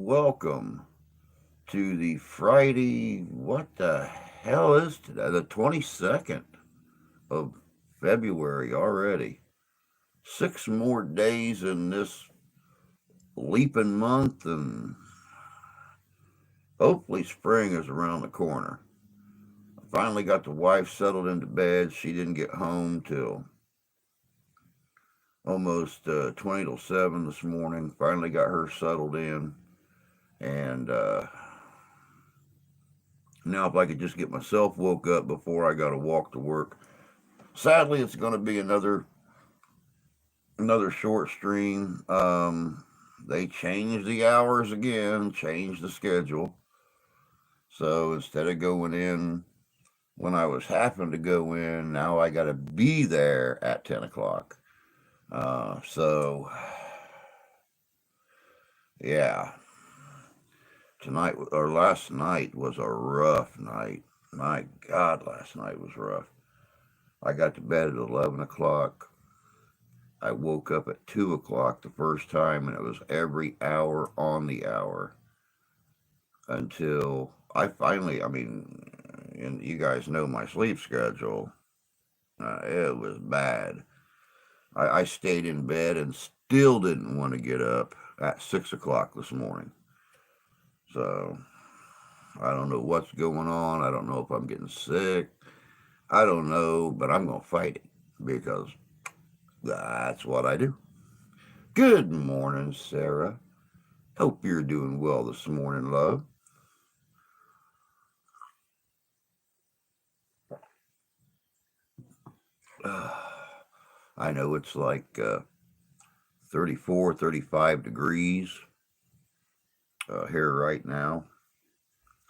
welcome to the Friday. What the hell is today? The 22nd of February already. 6 more days in this leaping month, and hopefully spring is around the corner. I finally got the wife settled into bed. She didn't get home till almost 20 till 7 this morning. Finally got her settled in, and now, if I could just get myself woke up before I got to walk to work. Sadly, it's going to be another short stream. They changed the hours again, changed the schedule. So instead of going in when I was having to go in, now I got to be there at 10 o'clock. So yeah, tonight or last night was a rough night. My God, last night was rough. I got to bed at 11 o'clock. I woke up at 2 o'clock the first time, and it was every hour on the hour until I finally. I mean, and you guys know my sleep schedule. It was bad. I stayed in bed and still didn't want to get up at 6 o'clock this morning. So I don't know what's going on. I don't know if I'm getting sick. I don't know, but I'm gonna fight it because that's what I do. Good morning, Sarah. Hope you're doing well this morning, love. I know it's like 34, 35 degrees here right now.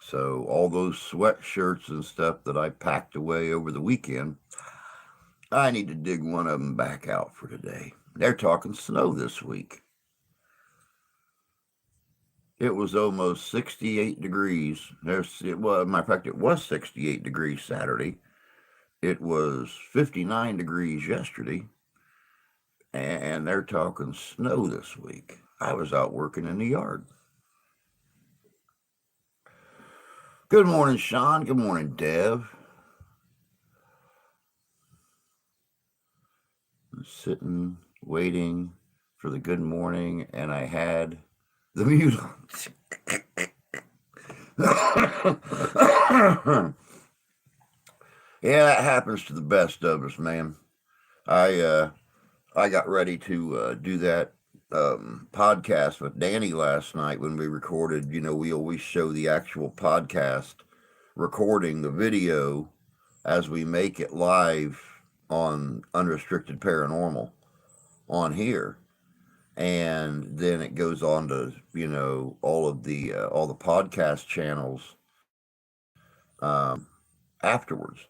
So all those sweatshirts and stuff that I packed away over the weekend, I need to dig one of them back out for today. They're talking snow this week. It was almost 68 degrees. Matter of fact, it was 68 degrees Saturday. It was 59 degrees yesterday, and they're talking snow this week. I was out working in the yard. Good morning, Sean. Good morning, Dev. Sitting, waiting for the good morning, and I had the mute on. Yeah, that happens to the best of us, man. I uh, I got ready to do that podcast with Danny last night when we recorded. You know, we always show the actual podcast recording the video as we make it live on Unrestricted Paranormal on here, and then it goes on to all the podcast channels afterwards,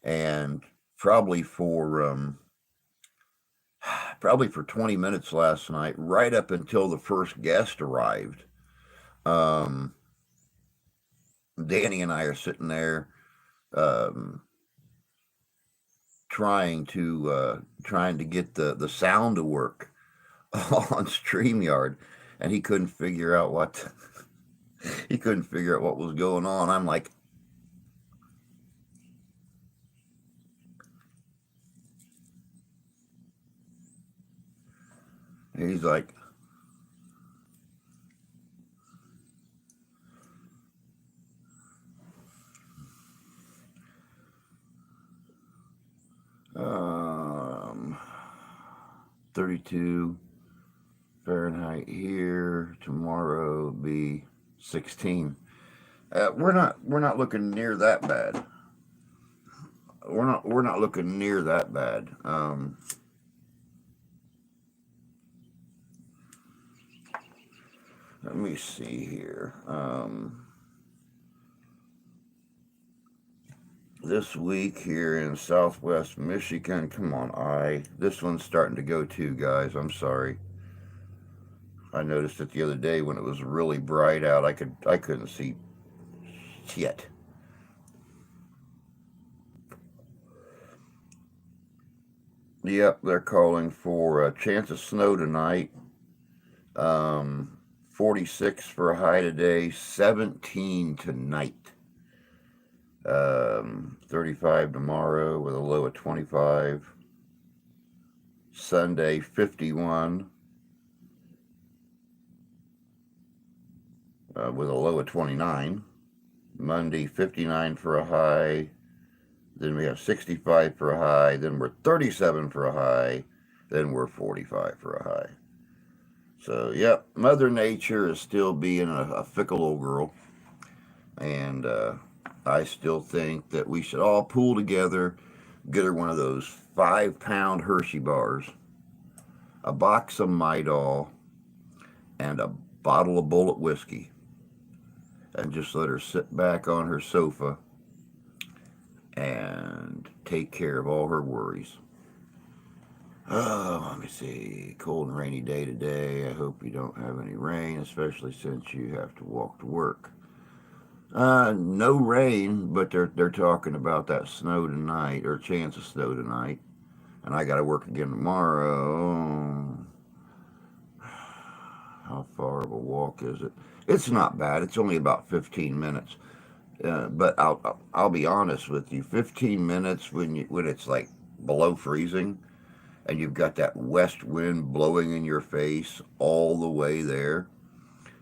and probably for probably for 20 minutes last night, right up until the first guest arrived. Um, Danny and I are sitting there um, trying to get the sound to work on StreamYard, and he couldn't figure out he couldn't figure out what was going on. I'm like, he's like, 32 Fahrenheit here. Tomorrow be 16. We're not looking near that bad. We're not looking near that bad. Let me see here. This week here in Southwest Michigan, come on, this one's starting to go too, guys. I'm sorry. I noticed it the other day when it was really bright out. I couldn't see shit. Yep, they're calling for a chance of snow tonight. 46 for a high today, 17 tonight. 35 tomorrow with a low of 25. Sunday, 51 with a low of 29. Monday, 59 for a high. Then we have 65 for a high. Then we're 37 for a high. Then we're 45 for a high. So, yep, Mother Nature is still being a fickle old girl. And I still think that we should all pool together, get her one of those 5-pound Hershey bars, a box of Midol, and a bottle of Bullet whiskey, and just let her sit back on her sofa and take care of all her worries. Oh, let me see. Cold and rainy day today. I hope you don't have any rain, especially since you have to walk to work. No rain, but they're talking about that snow tonight, or chance of snow tonight, and I got to work again tomorrow. How far of a walk is it? It's not bad. It's only about 15 minutes. But I'll be honest with you. 15 minutes when it's like below freezing, and you've got that west wind blowing in your face all the way there.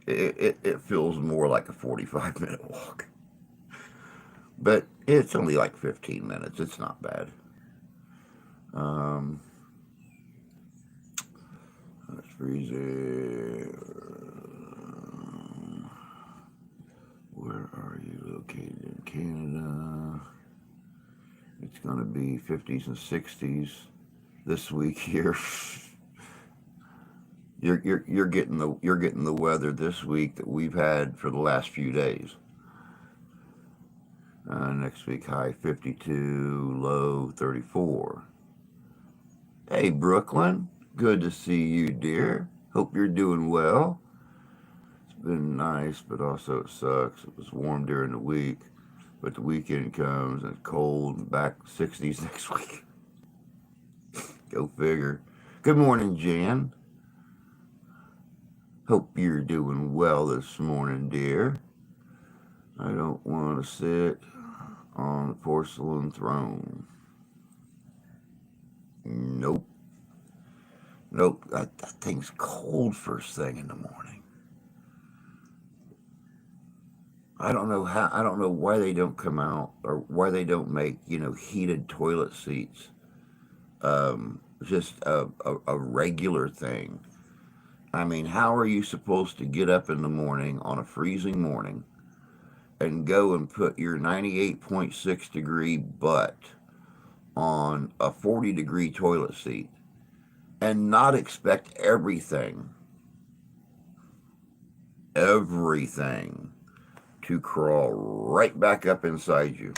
It feels more like a 45-minute walk. But it's only like 15 minutes. It's not bad. It's freezing. Where are you located in Canada? It's going to be 50s and 60s this week here. You're getting the weather this week that we've had for the last few days. Next week high 52, low 34. Hey Brooklyn, good to see you, dear. Hope you're doing well. It's been nice, but also it sucks. It was warm during the week, but the weekend comes and it's cold and back 60s next week. Go figure. Good morning, Jan. Hope you're doing well this morning, dear. I don't want to sit on the porcelain throne. Nope. That thing's cold first thing in the morning. I don't know why they don't come out, or why they don't make, heated toilet seats. Just a regular thing. I mean, how are you supposed to get up in the morning on a freezing morning and go and put your 98.6 degree butt on a 40-degree toilet seat and not expect everything to crawl right back up inside you?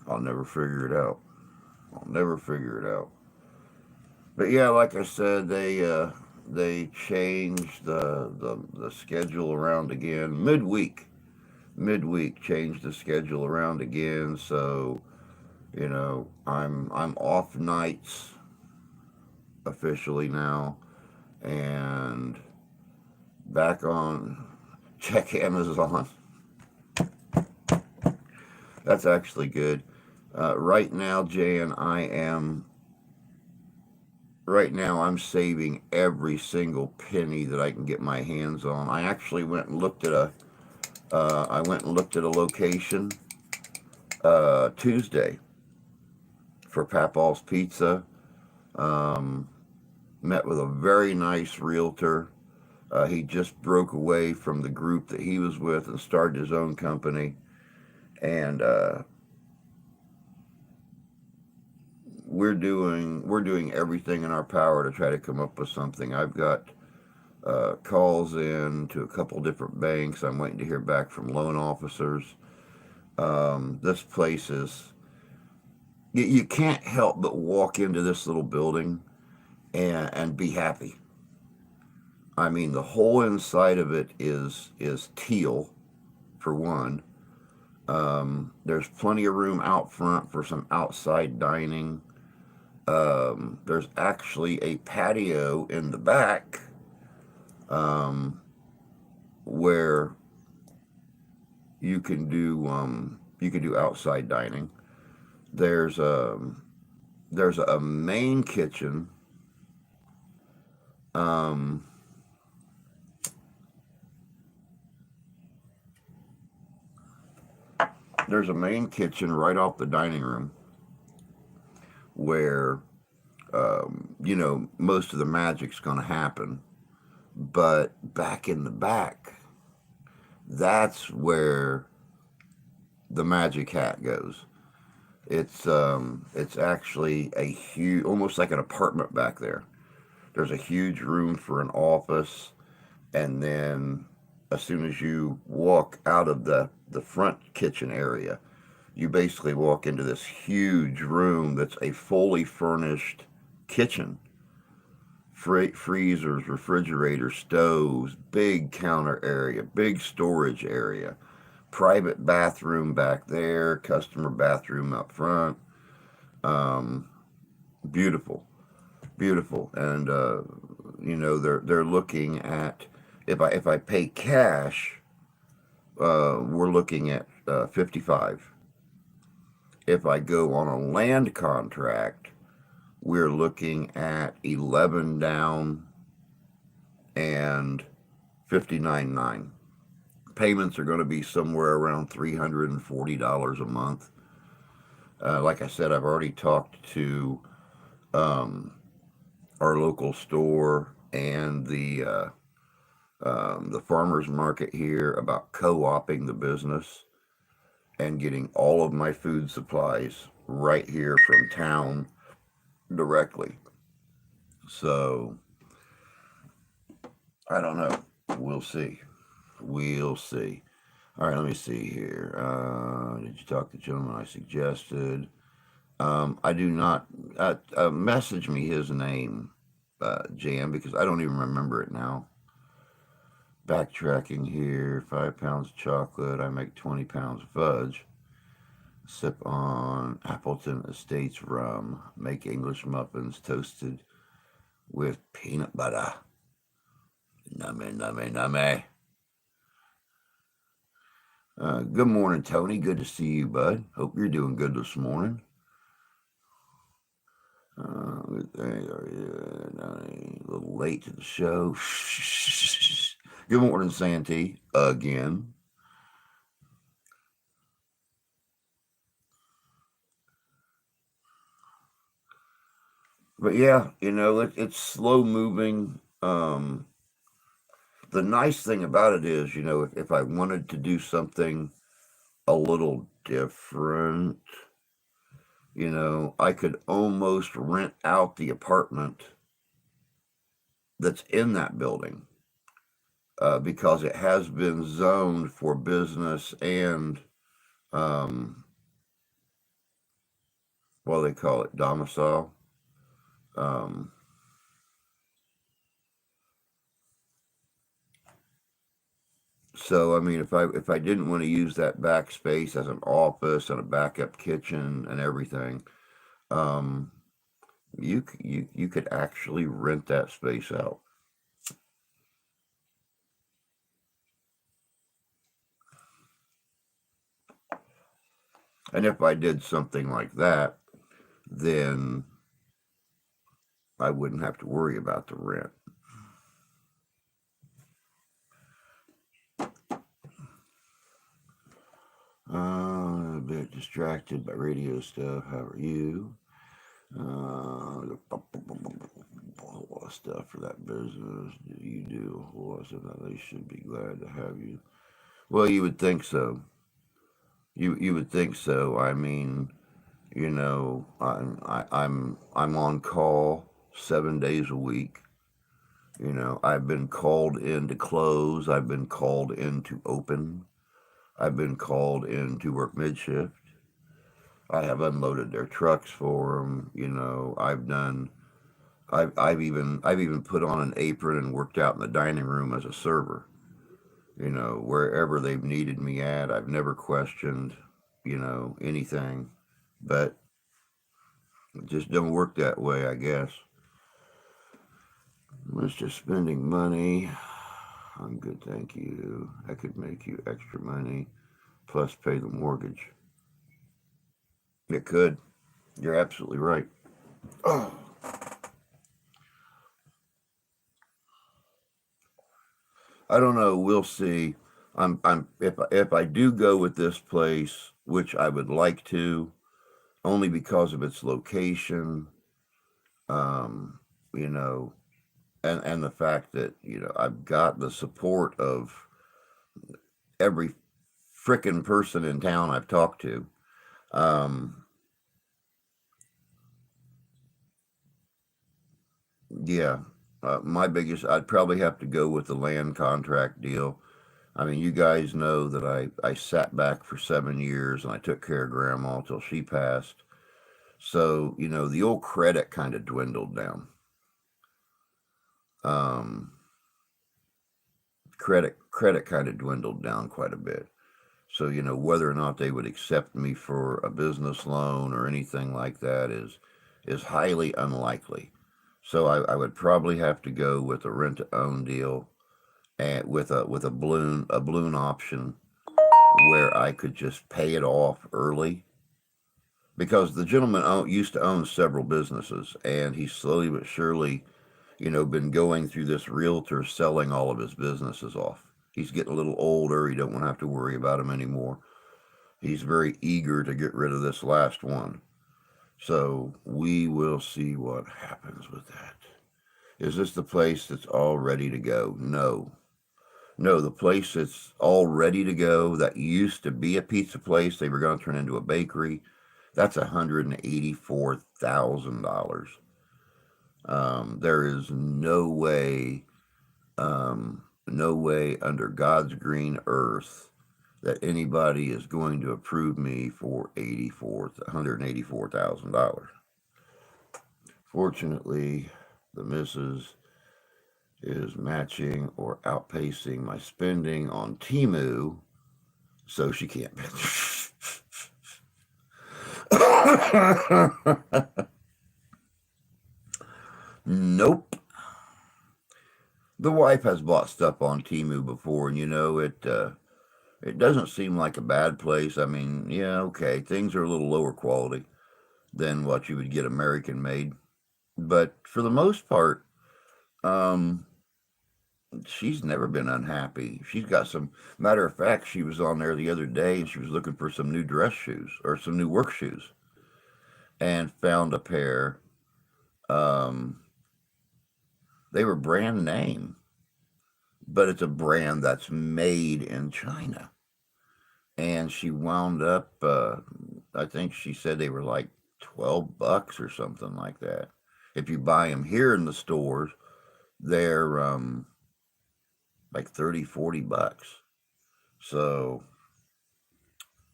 I'll never figure it out. But yeah, like I said, they changed the schedule around again midweek. Changed the schedule around again, so I'm off nights officially now, and back on. Check Amazon. That's actually good. Right now, Jan, I'm saving every single penny that I can get my hands on. I actually went and looked at a location Tuesday for Papal's Pizza. Met with a very nice realtor. He just broke away from the group that he was with and started his own company. And we're doing everything in our power to try to come up with something. I've got calls in to a couple different banks. I'm waiting to hear back from loan officers. This place is, you can't help but walk into this little building and be happy. I mean, the whole inside of it is teal, for one. There's plenty of room out front for some outside dining. There's actually a patio in the back, um, where you can do outside dining. There's there's a main kitchen. Um, there's a main kitchen right off the dining room where most of the magic's going to happen. But back in the back, that's where the magic hat goes. It's actually a huge, almost like an apartment back there. There's a huge room for an office, and then as soon as you walk out of the front kitchen area, you basically walk into this huge room that's a fully furnished kitchen. Freezers, refrigerators, stoves, big counter area, big storage area, private bathroom back there, customer bathroom up front. Um, beautiful, beautiful, and they're looking at, if I pay cash, we're looking at 55. If I go on a land contract, we're looking at 11 down and 59.9. Payments are going to be somewhere around $340 a month. Like I said, I've already talked to um, our local store and the farmers market here about co-oping the business and getting all of my food supplies right here from town directly. So I don't know. We'll see. We'll see. All right, let me see here. Did you talk to the gentleman I suggested? I do not. Message me his name, Jan, because I don't even remember it now. Backtracking here. 5 pounds of chocolate. I make 20 pounds of fudge. Sip on Appleton Estates rum. Make English muffins toasted with peanut butter. Nummy, nummy, nummy. Good morning, Tony. Good to see you, bud. Hope you're doing good this morning. A little late to the show. Good morning, Santee. Again. But yeah, it's slow moving. The nice thing about it is, if I wanted to do something a little different, I could almost rent out the apartment that's in that building, because it has been zoned for business and, um, what do they call it, domicile. Um, so I mean, if I didn't want to use that back space as an office and a backup kitchen and everything, um, you could actually rent that space out. And if I did something like that, then I wouldn't have to worry about the rent. A bit distracted by radio stuff. How are you? A whole lot of stuff for that business. Do you do a whole lot of stuff that they should be glad to have you? Well, you would think so. You would think so. I mean, I'm on call 7 days a week. I've been called in to close. I've been called in to open. I've been called in to work mid shift. I have unloaded their trucks for them. I've done. I've even put on an apron and worked out in the dining room as a server. Wherever they've needed me at, I've never questioned, anything. But It just don't work that way, I guess. Unless just spending money. I'm good, thank you. I could make you extra money plus pay the mortgage. It could. You're absolutely right. Oh, I don't know. We'll see. I'm if I do go with this place, which I would like to, only because of its location, um, you know, and the fact that I've got the support of every frickin' person in town I've talked to. Um, yeah, my biggest, I'd probably have to go with the land contract deal. I mean, you guys know that I sat back for 7 years and I took care of grandma till she passed. So, the old credit kind of dwindled down. Um, credit kind of dwindled down quite a bit. So, whether or not they would accept me for a business loan or anything like that is highly unlikely. So I would probably have to go with a rent to own deal and with a balloon option where I could just pay it off early because the gentleman used to own several businesses and he slowly but surely been going through this realtor selling all of his businesses off. He's getting a little older. He don't want to have to worry about them anymore. He's very eager to get rid of this last one. So we will see what happens with that. Is this the place that's all ready to go? No. No, the place that's all ready to go that used to be a pizza place, they were going to turn into a bakery. That's $184,000. There is no way under God's green earth that anybody is going to approve me for $184,000. Fortunately, the missus is matching or outpacing my spending on Timu, so she can't. Nope. The wife has bought stuff on Timu before, and it doesn't seem like a bad place. I mean, yeah, okay, things are a little lower quality than what you would get American made, but for the most part, um, she's never been unhappy. She's got some. Matter of fact, she was on there the other day and she was looking for some new dress shoes or some new work shoes, and found a pair. Um, they were brand name, but it's a brand that's made in China. And she wound up. I think she said they were like $12 or something like that. If you buy them here in the stores, they're like 30, $40. So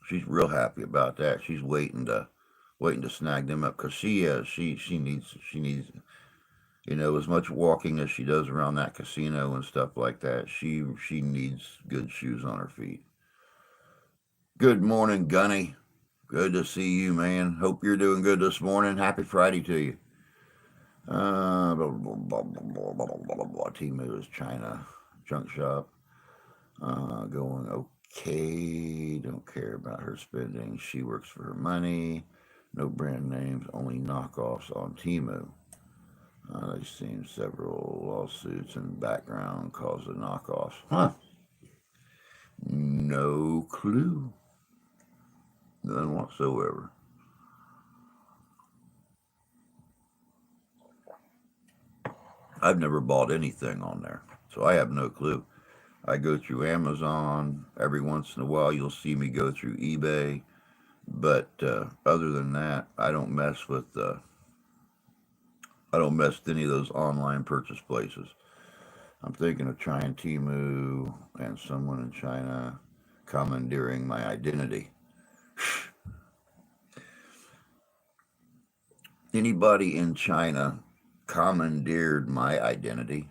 she's real happy about that. She's waiting to snag them up because she needs as much walking as she does around that casino and stuff like that. She needs good shoes on her feet. Good morning, Gunny. Good to see you, man. Hope you're doing good this morning. Happy Friday to you. Timu is China junk shop. Going okay. Don't care about her spending. She works for her money. No brand names, only knockoffs on Timu. They've seen several lawsuits in the background cause of knockoffs. Huh? No clue. None whatsoever. I've never bought anything on there, so I have no clue. I go through Amazon. Every once in a while, you'll see me go through eBay. But other than that, I don't mess with any of those online purchase places. I'm thinking of trying Timu and someone in China commandeering my identity. Anybody in China commandeered my identity,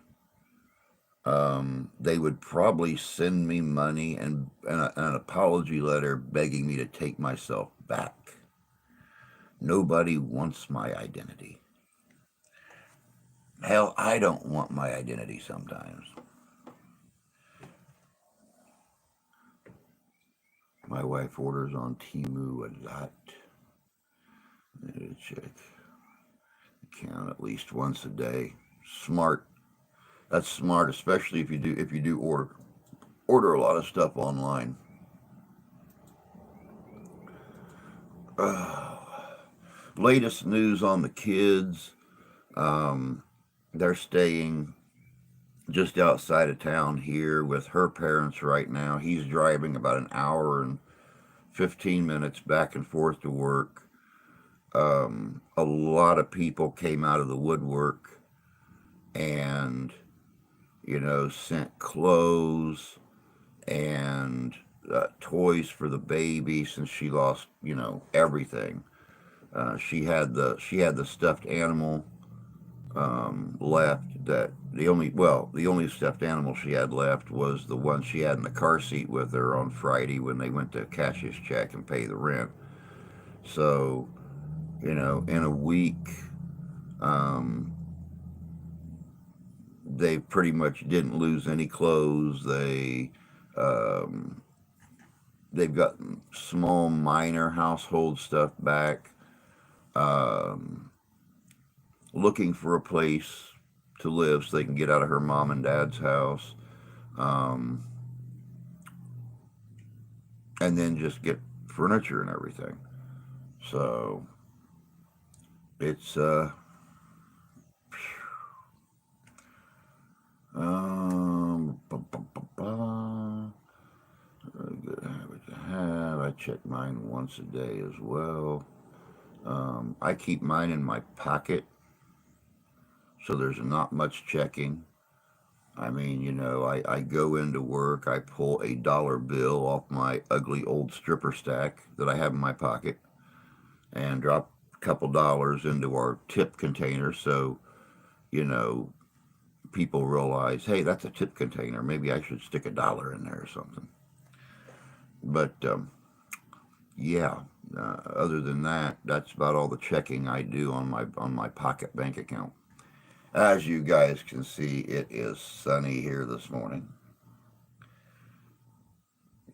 they would probably send me money and an apology letter begging me to take myself back. Nobody wants my identity. Hell, I don't want my identity sometimes. My wife orders on Temu a lot. Let me check. Count at least once a day. Smart. That's smart, especially if you do order a lot of stuff online. Latest news on the kids. Um, they're staying just outside of town here with her parents right now. He's driving about an hour and 15 minutes back and forth to work. A lot of people came out of the woodwork and, sent clothes and toys for the baby since she lost, everything. She had the stuffed animal left. That the only stuffed animal she had left was the one she had in the car seat with her on Friday when they went to cash his check and pay the rent. So, in a week, um, they pretty much didn't lose any clothes. Um, they've got small minor household stuff back. Um, Looking for a place to live so they can get out of her mom and dad's house, um, and then just get furniture and everything. So it's bum, bum, bum. A good habit to have. I check mine once a day as well. I keep mine in my pocket, so there's not much checking. I mean, I go into work, I pull a bill off my ugly old stripper stack that I have in my pocket and drop a couple dollars into our tip container so, you know, people realize, hey, that's a tip container. Maybe I should stick $1 in there or something. But yeah, other than that, that's about all the checking I do on my pocket bank account. As you guys can see, it is sunny here this morning.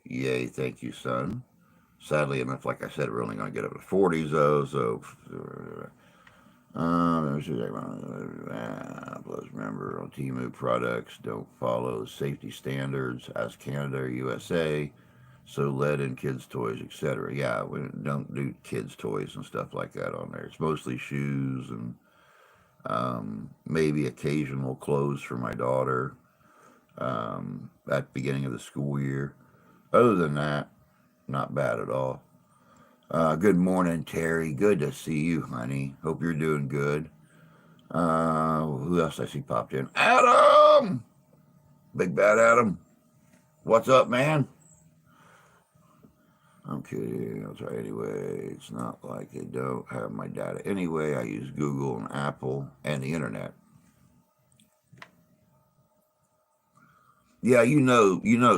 Yay, thank you, sun. Sadly enough, like I said, we're only going to get up to 40s though, so. Plus, remember, on Temu products don't follow safety standards as Canada or USA, so lead in kids' toys, etc. Yeah, we don't do kids' toys and stuff like that on there. It's mostly shoes and maybe occasional clothes for my daughter at the beginning of the school year. Other than that, not bad at all. Good morning, Terry. Good to see you, honey. Hope you're doing good. Who else I see popped in? Adam! Big Bad Adam. What's up, man? I'm kidding. I'll try anyway. It's not like they don't have my data. Anyway, I use Google and Apple and the internet. Yeah,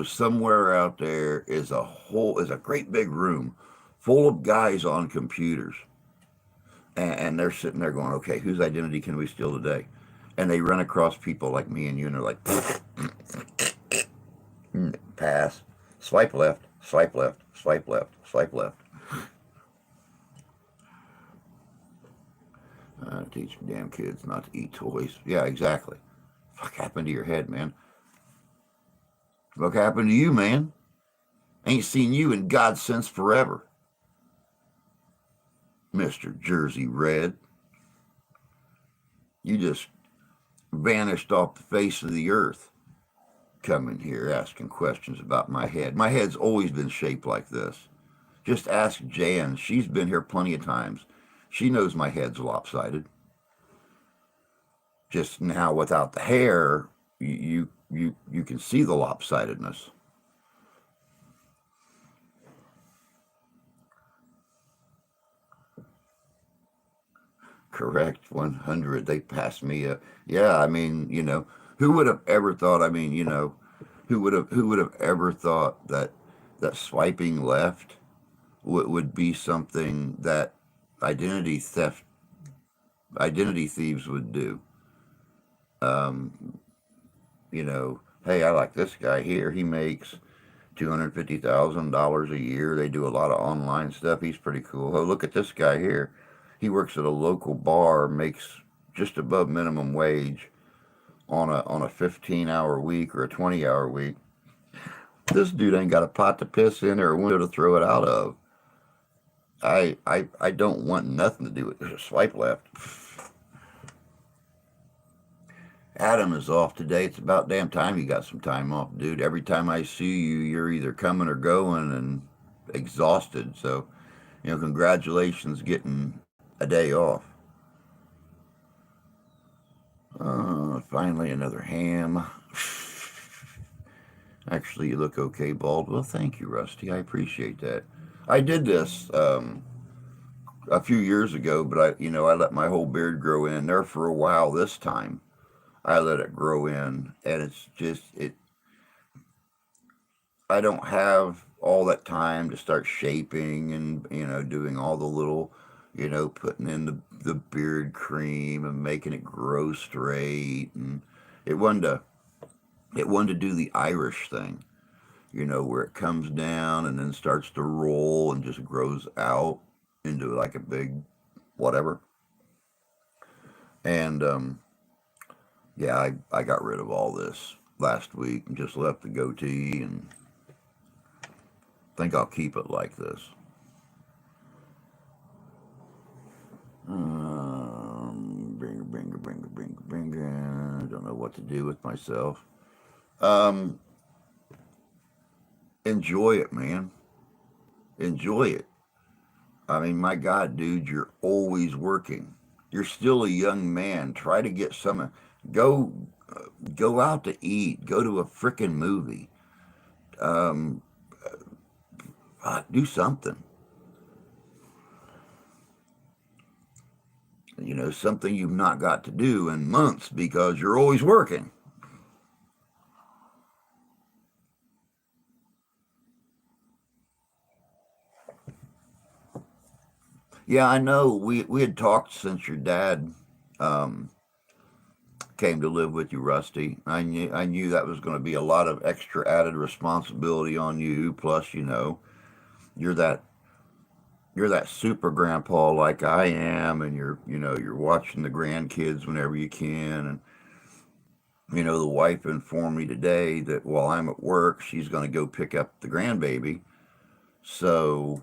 somewhere out there is a great big room full of guys on computers, and they're sitting there going, okay, whose identity can we steal today? And they run across people like me and you, and they're like, pass, swipe left, swipe left, swipe left, swipe left. Teach damn kids not to eat toys. Yeah, exactly. Fuck happened to your head, man? What happened to you, man? Ain't seen you in God since forever. Mr. Jersey Red. You just vanished off the face of the earth. Coming here asking questions about my head. My head's always been shaped like this. Just ask Jan. She's been here plenty of times. She knows my head's lopsided. Just now without the hair, you can see the lopsidedness. Correct, 100. They passed me a. Yeah, I mean, who would have ever thought? I mean, who would have ever thought that swiping left would be something that identity theft, identity thieves would do. Um, hey, I like this guy here. He makes $250,000 a year. They do a lot of online stuff. He's pretty cool. Oh, look at this guy here. He works at a local bar, makes just above minimum wage on a 15-hour week or a 20-hour week. This dude ain't got a pot to piss in or a window to throw it out of. I don't want nothing to do with this. Swipe left. Adam is off today. It's about damn time you got some time off, dude. Every time I see you, you're either coming or going and exhausted. So, congratulations getting a day off. Finally, another ham. Actually, you look okay, bald. Well, thank you, Rusty. I appreciate that. I did this a few years ago, but I let my whole beard grow in there for a while. This time, I let it grow in, and it's just it. I don't have all that time to start shaping and doing all the little, putting in the beard cream and making it grow straight, and it wanted to it wanted to do the Irish thing, where it comes down and then starts to roll and just grows out into like a big whatever. And yeah, I got rid of all this last week and just left the goatee and think I'll keep it like this. Bringer. I don't know what to do with myself. Um, Enjoy it, man. Enjoy it. I mean, my God, dude, you're always working. You're still a young man. Try to get some. Go, go out to eat. Go to a freaking movie. Um, do something. Something you've not got to do in months because you're always working. Yeah, I know. We had talked since your dad um, came to live with you, Rusty. I knew that was going to be a lot of extra added responsibility on you. Plus, you're that you're that super grandpa like I am, and you're watching the grandkids whenever you can. And the wife informed me today that while I'm at work, she's going to go pick up the grandbaby. So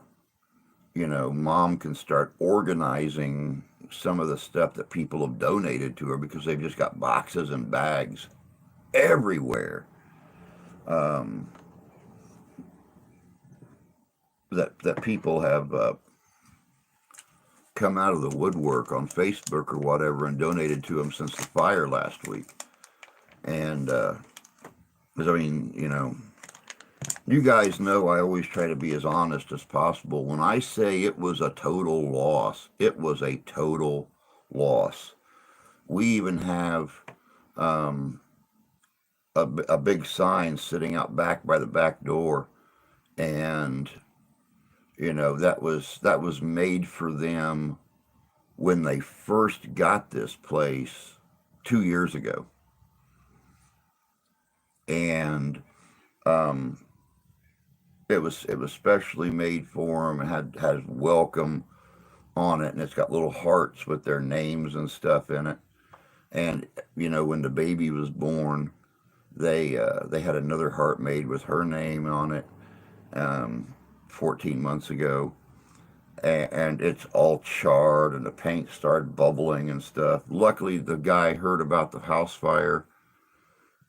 mom can start organizing some of the stuff that people have donated to her because they've just got boxes and bags everywhere. Um, that people have come out of the woodwork on Facebook or whatever and donated to them since the fire last week. And because I mean, you guys know I always try to be as honest as possible. When I say it was a total loss, it was a total loss. We even have um, a big sign sitting out back by the back door, and that was made for them when they first got this place 2 years ago, and um, it was specially made for them and had welcome on it, and it's got little hearts with their names and stuff in it. And when the baby was born, they had another heart made with her name on it um, 14 months ago, and it's all charred, and the paint started bubbling and stuff. Luckily, the guy heard about the house fire,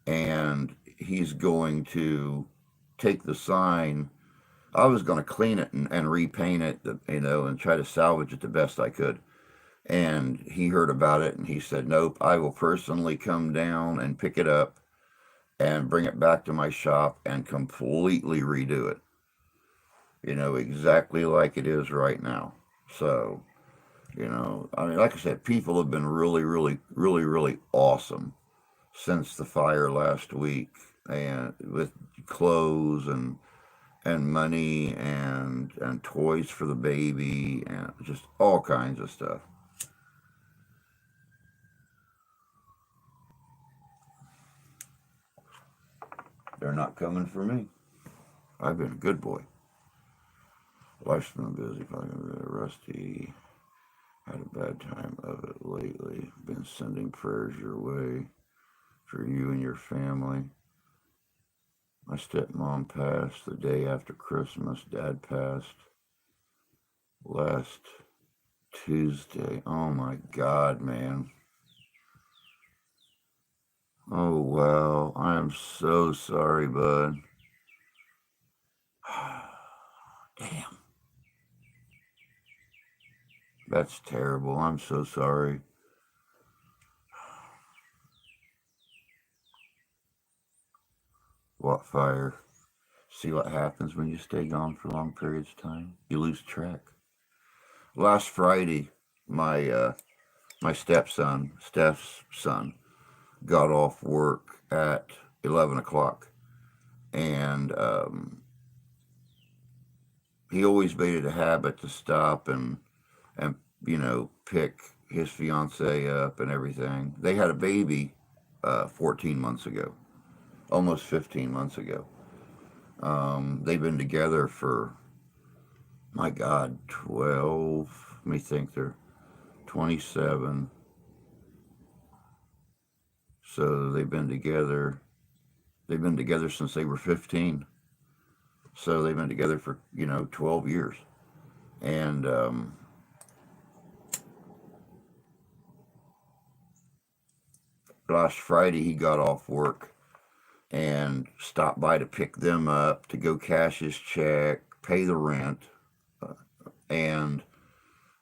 and he's going to take the sign. I was going to clean it and repaint it, and try to salvage it the best I could. And he heard about it, and he said, "Nope, I will personally come down and pick it up and bring it back to my shop and completely redo it, exactly like it is right now." So, I mean, like I said, people have been really, really, really, really awesome since the fire last week, and with clothes and money and toys for the baby and just all kinds of stuff. They're not coming for me. I've been a good boy. Life's been busy, probably really rusty. Had a bad time of it lately. Been sending prayers your way for you and your family. My stepmom passed the day after Christmas. Dad passed last Tuesday. Oh my God, man. Oh wow. I am so sorry, bud. Damn. That's terrible. I'm so sorry. What fire? See what happens when you stay gone for long periods of time? You lose track. Last Friday, my stepson, Steph's son, got off work at 11 o'clock. And he always made it a habit to stop and pick his fiance up and everything. They had a baby 14 months ago, almost 15 months ago. They've been together for, my God, 12, let me think, they're 27. So they've been together since they were 15. So they've been together for, 12 years. And last Friday he got off work and stopped by to pick them up, to go cash his check, pay the rent, and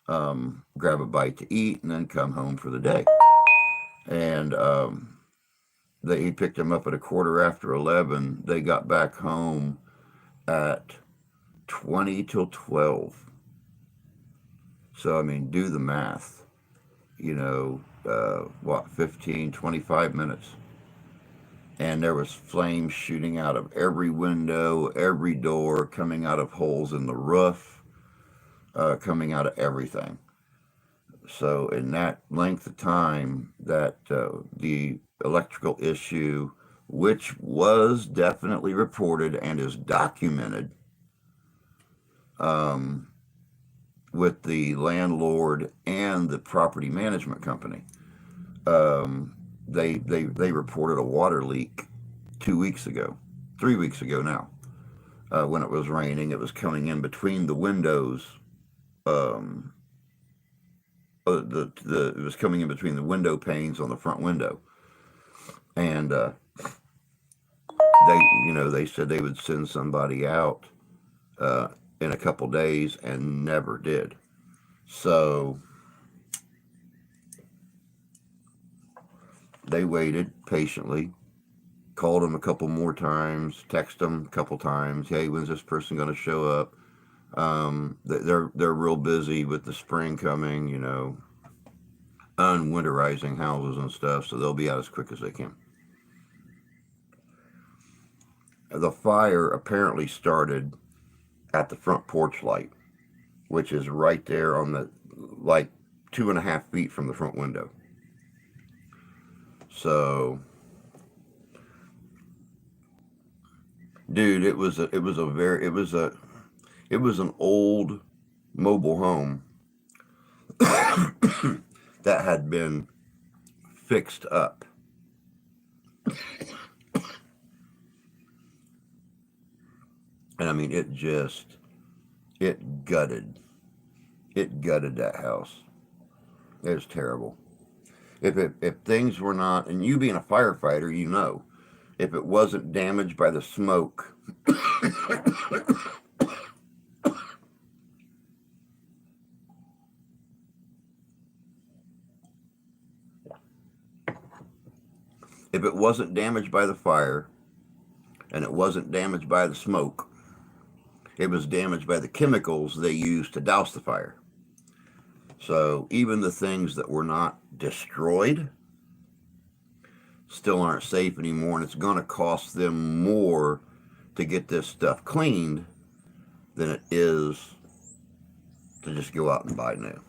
grab a bite to eat, and then come home for the day. And he picked them up at 11:15. They got back home at 20 till 12. So, I mean, do the math. 15, 25 minutes. And there was flames shooting out of every window, every door, coming out of holes in the roof, coming out of everything. So in that length of time that the electrical issue, which was definitely reported and is documented with the landlord and the property management company, they reported a water leak 2 weeks ago, 3 weeks ago now. When it was raining, it was coming in between the windows. It was coming in between the window panes on the front window, and they said they would send somebody out in a couple days, and never did. So they waited patiently, called them a couple more times, texted them a couple times. Hey, when's this person going to show up? They're real busy with the spring coming, unwinterizing houses and stuff, so they'll be out as quick as they can. The fire apparently started at the front porch light, which is right there on the, like, 2.5 feet from the front window. So, dude, it was an old mobile home that had been fixed up. And I mean, it gutted that house. It was terrible. If things were not, and you being a firefighter, if it wasn't damaged by the smoke, if it wasn't damaged by the fire, and it wasn't damaged by the smoke, it was damaged by the chemicals they used to douse the fire. So even the things that were not destroyed still aren't safe anymore, and it's going to cost them more to get this stuff cleaned than it is to just go out and buy new.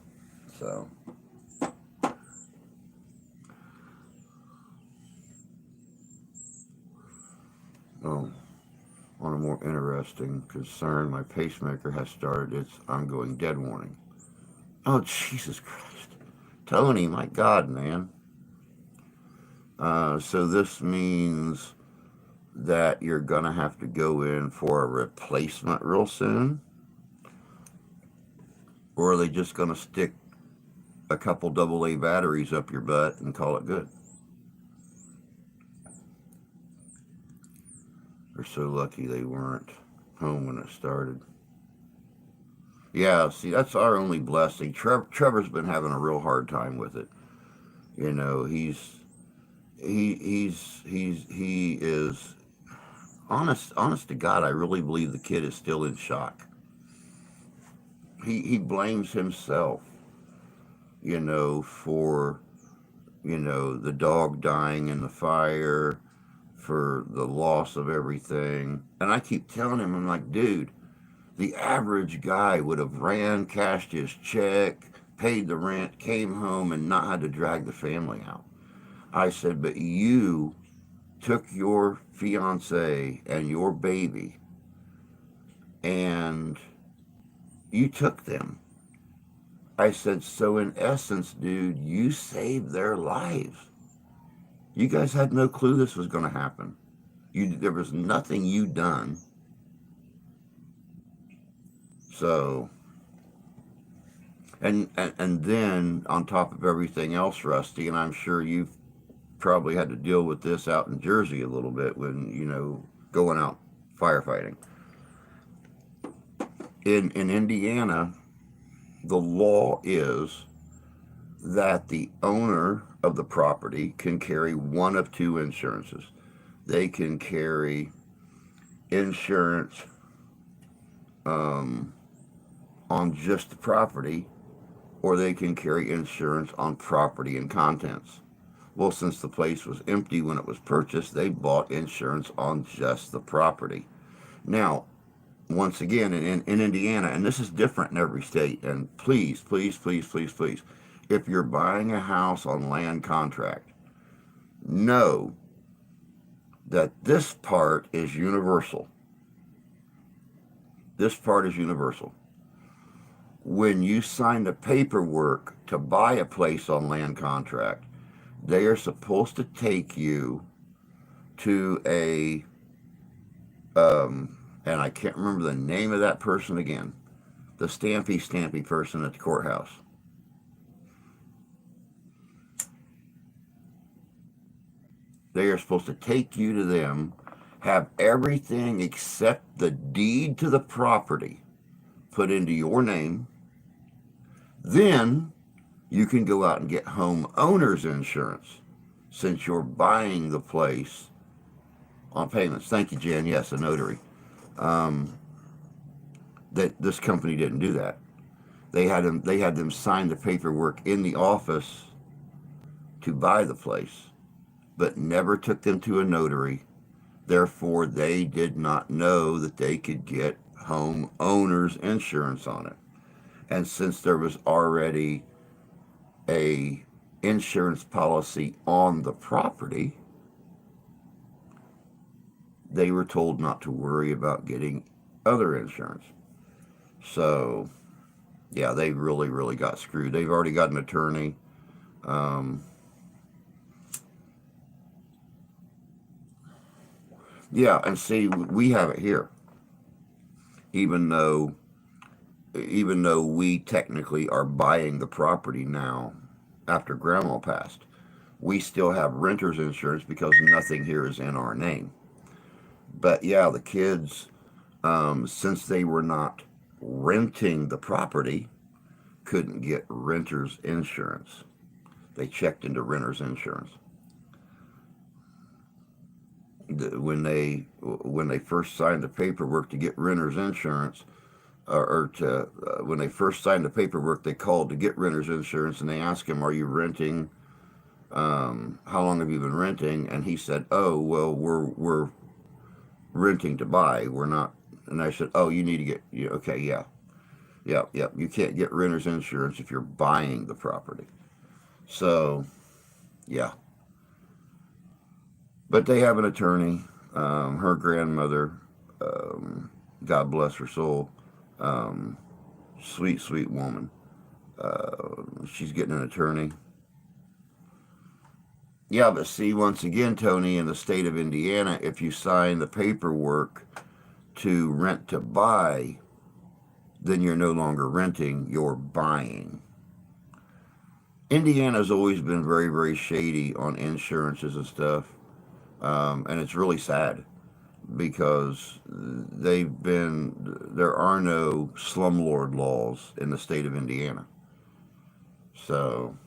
So, oh, on a more interesting concern, my pacemaker has started its ongoing dead warning. Oh, Jesus Christ. Tony, my God, man. So this means that you're going to have to go in for a replacement real soon? Or are they just going to stick a couple AA batteries up your butt and call it good? They're so lucky they weren't home when it started. Yeah, see, that's our only blessing. Trevor's been having a real hard time with it. You know, he is honest to God. I really believe the kid is still in shock. He blames himself, for the dog dying in the fire, for the loss of everything. And I keep telling him, I'm like, dude, the average guy would have ran, cashed his check, paid the rent, came home, and not had to drag the family out. I said, but you took your fiance and your baby and you took them. I said, so in essence, dude, you saved their lives. You guys had no clue this was going to happen. There was nothing you done. So, and then on top of everything else, Rusty, and I'm sure you've probably had to deal with this out in Jersey a little bit when, going out firefighting. In Indiana, the law is that the owner of the property can carry one of two insurances. They can carry insurance on just the property, or they can carry insurance on property and contents. Well, since the place was empty when it was purchased, they bought insurance on just the property. Now, once again, in Indiana, and this is different in every state, and please, please, please, please, please, if you're buying a house on land contract, know that this part is universal. This part is universal. When you sign the paperwork to buy a place on land contract, they are supposed to take you to and I can't remember the name of that person again, the stampy person at the courthouse. They are supposed to take you to them, have everything except the deed to the property put into your name. Then you can go out and get homeowners insurance since you're buying the place on payments. Thank you, Jen. Yes, a notary. That this company didn't do that. They had them sign the paperwork in the office to buy the place, but never took them to a notary. Therefore, they did not know that they could get homeowners insurance on it. And since there was already a insurance policy on the property, they were told not to worry about getting other insurance. So, yeah, they really, really got screwed. They've already got an attorney. Yeah, and see, we have it here. Even though we technically are buying the property now after Grandma passed, we still have renter's insurance because nothing here is in our name. But yeah, the kids, since they were not renting the property, couldn't get renter's insurance. They checked into renter's insurance. When they first signed the paperwork to get renter's insurance, when they first signed the paperwork, they called to get renter's insurance, and they asked him, "Are you renting? How long have you been renting?" And he said, "Oh, well, we're renting to buy. We're not And I said, oh, you need to get, yeah, okay, yeah, yeah, yeah. You can't get renter's insurance if you're buying the property. So, yeah. But they have an attorney. Her grandmother, um, God bless her soul, um, sweet, sweet woman. She's getting an attorney. Yeah, but see, once again, Tony, in the state of Indiana, if you sign the paperwork to rent to buy, then you're no longer renting, you're buying. Indiana's always been very, very shady on insurances and stuff. And it's really sad because there are no slumlord laws in the state of Indiana. So,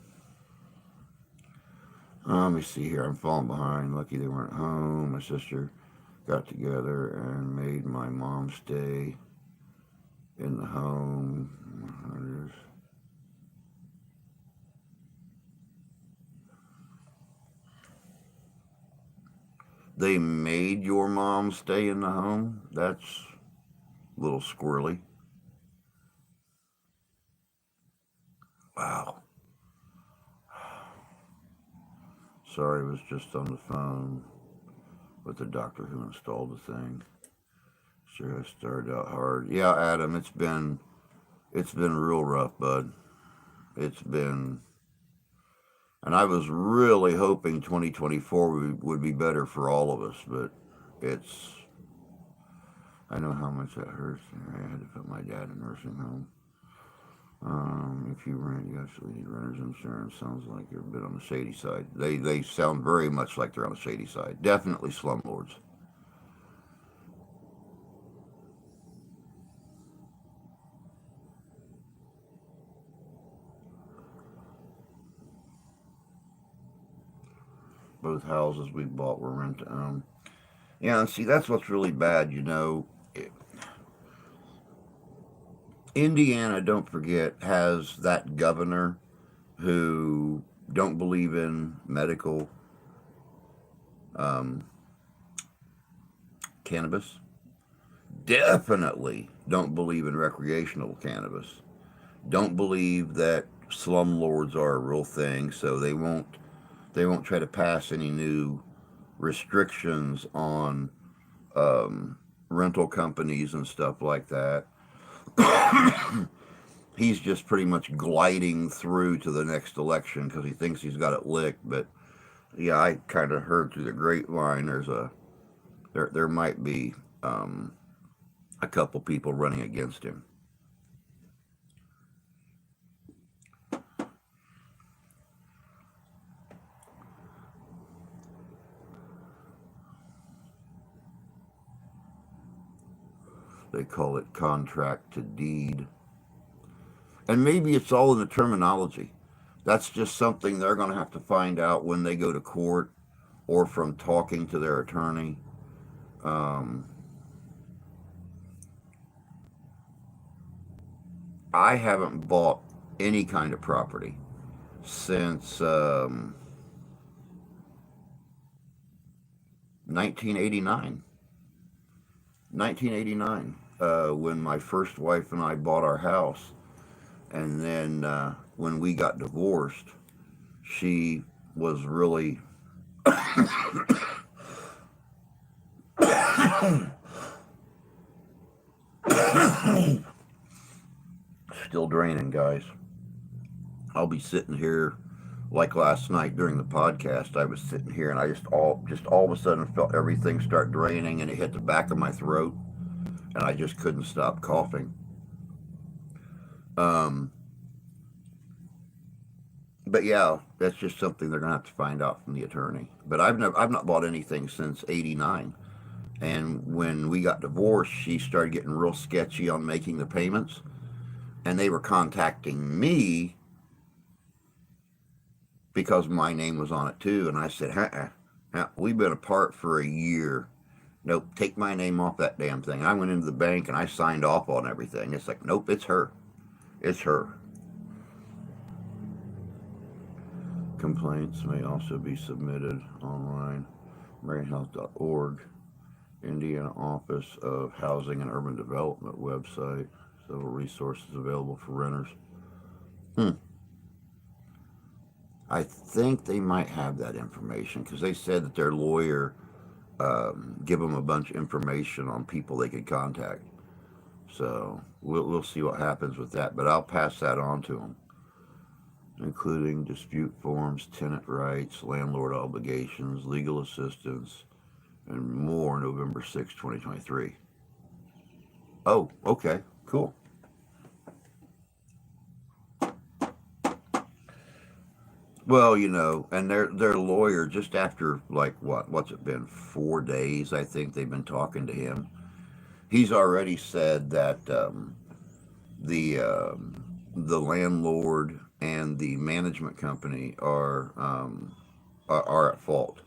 let me see here. I'm falling behind. Lucky they weren't home. My sister got together and made my mom stay in the home. They made your mom stay in the home? That's a little squirrely. Wow. Sorry, I was just on the phone with the doctor who installed the thing. Sure, I started out hard. Yeah, Adam, it's been real rough, bud. It's been, and I was really hoping 2024 would be better for all of us, but it's. I know how much that hurts. I had to put my dad in nursing home. If you rent, you actually need renter's insurance. Sounds like you're a bit on the shady side. They sound very much like they're on the shady side. Definitely slumlords. Both houses we bought were rent to own. Yeah, and see, that's what's really bad. Indiana, don't forget, has that governor who don't believe in medical um, cannabis. Definitely don't believe in recreational cannabis. Don't believe that slumlords are a real thing, so they won't try to pass any new restrictions on um, rental companies and stuff like that. He's just pretty much gliding through to the next election because he thinks he's got it licked. But yeah, I kind of heard through the grapevine there might be a couple people running against him. They call it contract to deed, and maybe it's all in the terminology. That's just something they're going to have to find out when they go to court or from talking to their attorney. Um, I haven't bought any kind of property since 1989. 1989, when my first wife and I bought our house. And then when we got divorced, she was really still draining, guys. I'll be sitting here like last night during the podcast. I was sitting here and I just all of a sudden felt everything start draining and it hit the back of my throat and I just couldn't stop coughing. Um, but yeah, that's just something they're gonna have to find out from the attorney. But I've not bought anything since '89. And when we got divorced, she started getting real sketchy on making the payments, and they were contacting me because my name was on it too. And I said, we've been apart for a year. Nope, take my name off that damn thing. I went into the bank and I signed off on everything. It's like, nope, it's her. It's her. Complaints may also be submitted online, marianhealth.org. Indiana Office of Housing and Urban Development website. Several resources available for renters. Hmm. I think they might have that information because they said that their lawyer give them a bunch of information on people they could contact. So we'll see what happens with that. But I'll pass that on to them, including dispute forms, tenant rights, landlord obligations, legal assistance, and more. November 6, 2023. Oh, okay, cool. Well, and their lawyer just after like what's it been 4 days? I think they've been talking to him. He's already said that the landlord and the management company are at fault.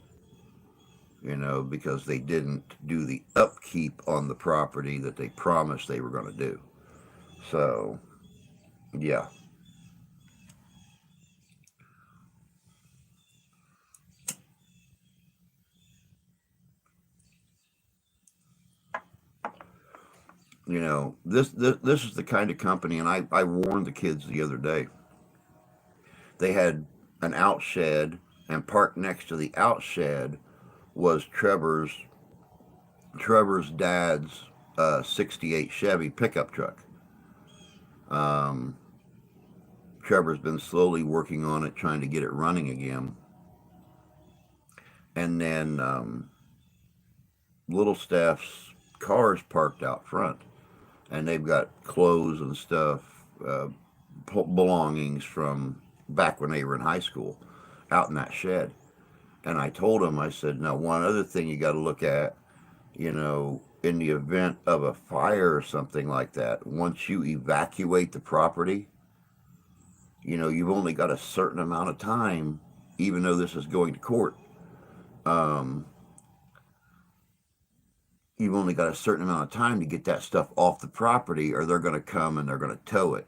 Because they didn't do the upkeep on the property that they promised they were going to do. So, yeah, this is the kind of company, and I warned the kids the other day. They had an outshed, and parked next to the outshed was Trevor's dad's '68 Chevy pickup truck. Um, Trevor's been slowly working on it, trying to get it running again. And then Little Steph's car's parked out front, and they've got clothes and stuff, belongings from back when they were in high school, out in that shed. And I told him, I said, now one other thing you got to look at, in the event of a fire or something like that, once you evacuate the property, you've only got a certain amount of time, even though this is going to court. Um, you've only got a certain amount of time to get that stuff off the property, or they're going to come and they're going to tow it.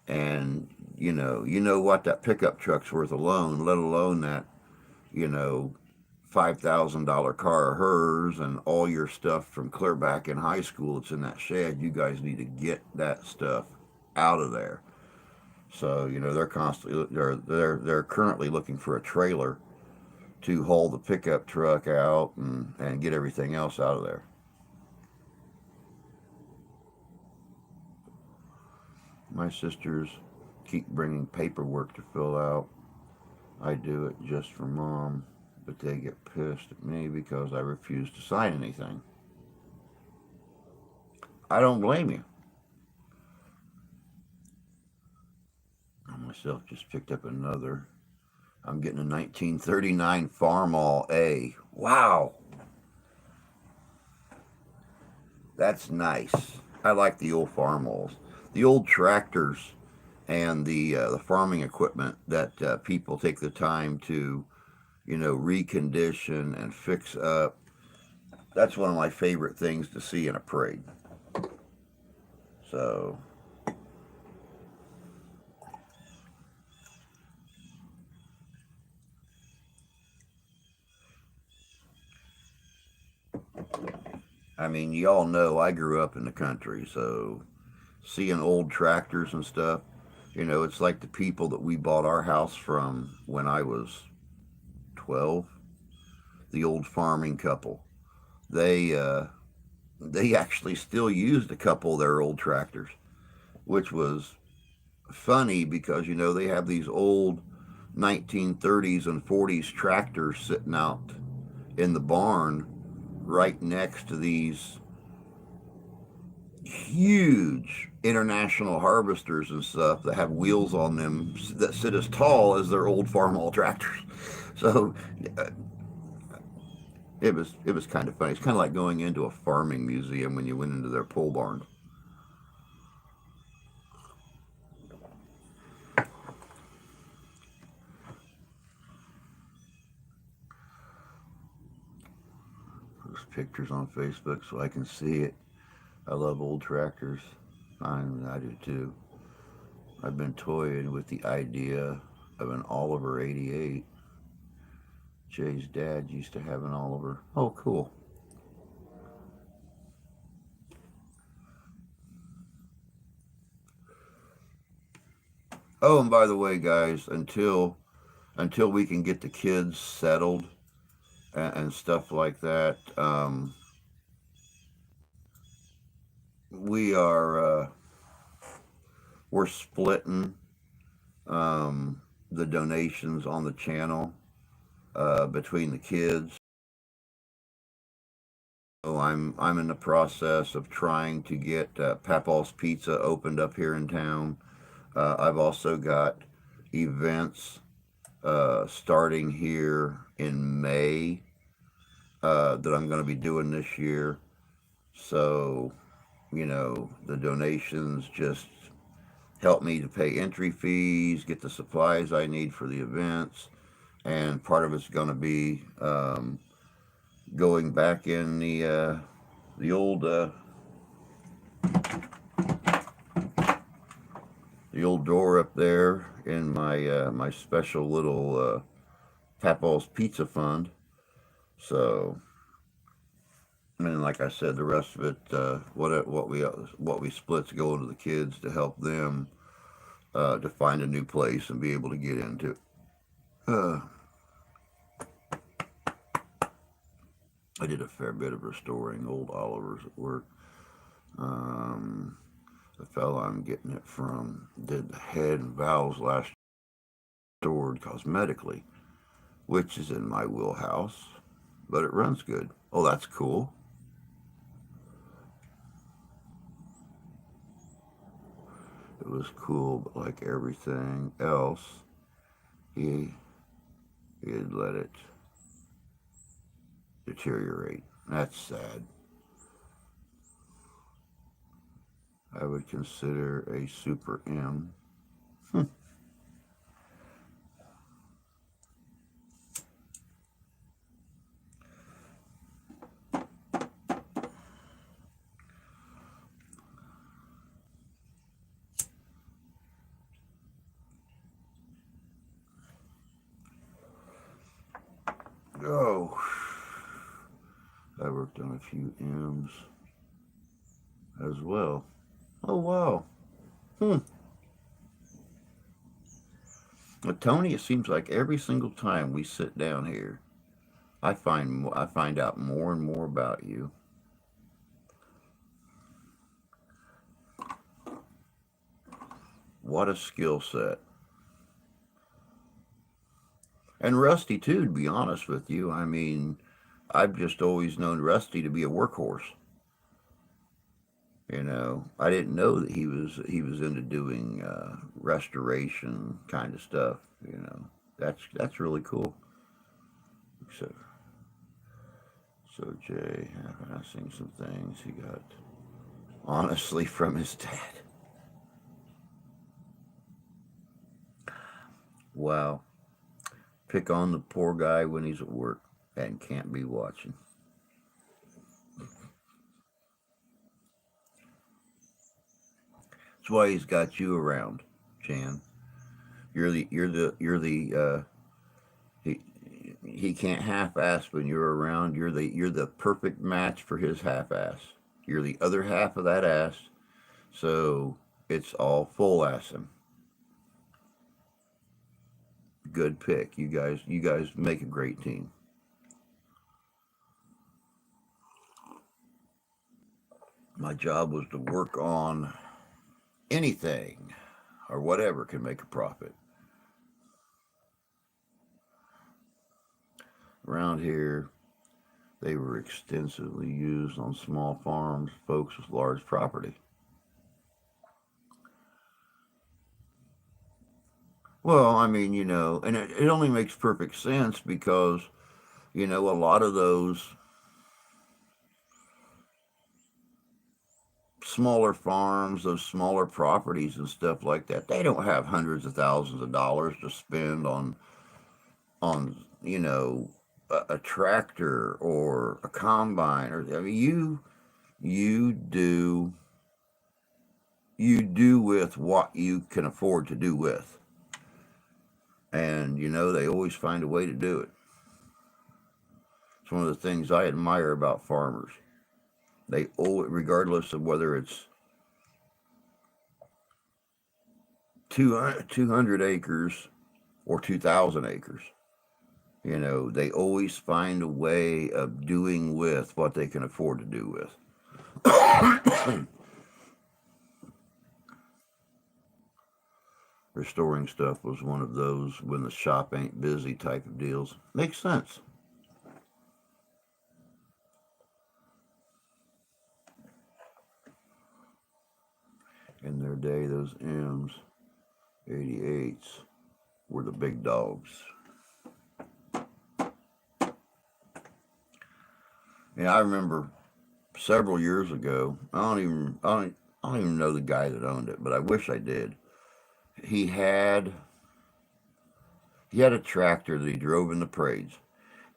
And you know what that pickup truck's worth alone, let alone that you know $5,000 car of hers and all your stuff from clear back in high school. It's in that shed. You guys need to get that stuff out of there. So they're constantly they're currently looking for a trailer to haul the pickup truck out and get everything else out of there. My sisters keep bringing paperwork to fill out. I do it just for mom, but they get pissed at me because I refuse to sign anything. I don't blame you. I myself just picked up another. I'm getting a 1939 Farmall A. Wow, that's nice. I like the old Farmalls, the old tractors, and the farming equipment that people take the time to recondition and fix up. That's one of my favorite things to see in a parade. So, I mean, y'all know I grew up in the country, so seeing old tractors and stuff, it's like the people that we bought our house from when I was 12, the old farming couple. They they actually still used a couple of their old tractors, which was funny because they have these old 1930s and 40s tractors sitting out in the barn right next to these huge international harvesters and stuff that have wheels on them that sit as tall as their old Farmall tractors. So uh, it was kind of funny. It's kind of like going into a farming museum when you went into their pole barn. Post pictures on Facebook so I can see it. I love old tractors. I do too. I've been toying with the idea of an Oliver 88. Jay's dad used to have an Oliver. Oh, cool. Oh, and by the way, guys, until we can get the kids settled and stuff like that, we are we're splitting the donations on the channel between the kids. So I'm in the process of trying to get Papal's Pizza opened up here in town. I've also got events starting here in May that I'm going to be doing this year. So, the donations just help me to pay entry fees, get the supplies I need for the events, and part of it's going to be going back in the old door up there in my special little Papal's Pizza Fund. So, and like I said, the rest of it, what we split's going to the kids to help them to find a new place and be able to get into. I did a fair bit of restoring old Olivers at work. Um, the fellow I'm getting it from did the head and valves last year, restored cosmetically, which is in my wheelhouse, but it runs good. Oh, that's cool. It was cool, but like everything else, he had let it deteriorate. That's sad. I would consider a Super M. Oh, I worked on a few M's as well. Oh, wow. But Tony, it seems like every single time we sit down here, I find out more and more about you. What a skill set. And Rusty too, to be honest with you. I mean, I've just always known Rusty to be a workhorse. I didn't know that he was into doing restoration kind of stuff. That's really cool. So Jay, I've seen some things he got honestly from his dad. Wow, pick on the poor guy when he's at work and can't be watching. That's why he's got you around, Jan. He he can't half-ass when you're around. You're the perfect match for his half-ass. You're the other half of that ass, so it's all full assing. Good pick, you guys make a great team. My job was to work on anything or whatever can make a profit. Around here, they were extensively used on small farms, folks with large property. Well, I mean, and it only makes perfect sense because, a lot of those smaller farms, those smaller properties and stuff like that, they don't have hundreds of thousands of dollars to spend on a tractor or a combine. Or I mean, you do with what you can afford to do with, and they always find a way to do it. It's one of the things I admire about farmers. They owe it, regardless of whether it's 200 acres or 2,000 acres. They always find a way of doing with what they can afford to do with. Restoring stuff was one of those when the shop ain't busy type of deals. Makes sense. In their day, those M's 88s were the big dogs. I remember several years ago. I don't even know the guy that owned it, but I wish I did. He had a tractor that he drove in the parades,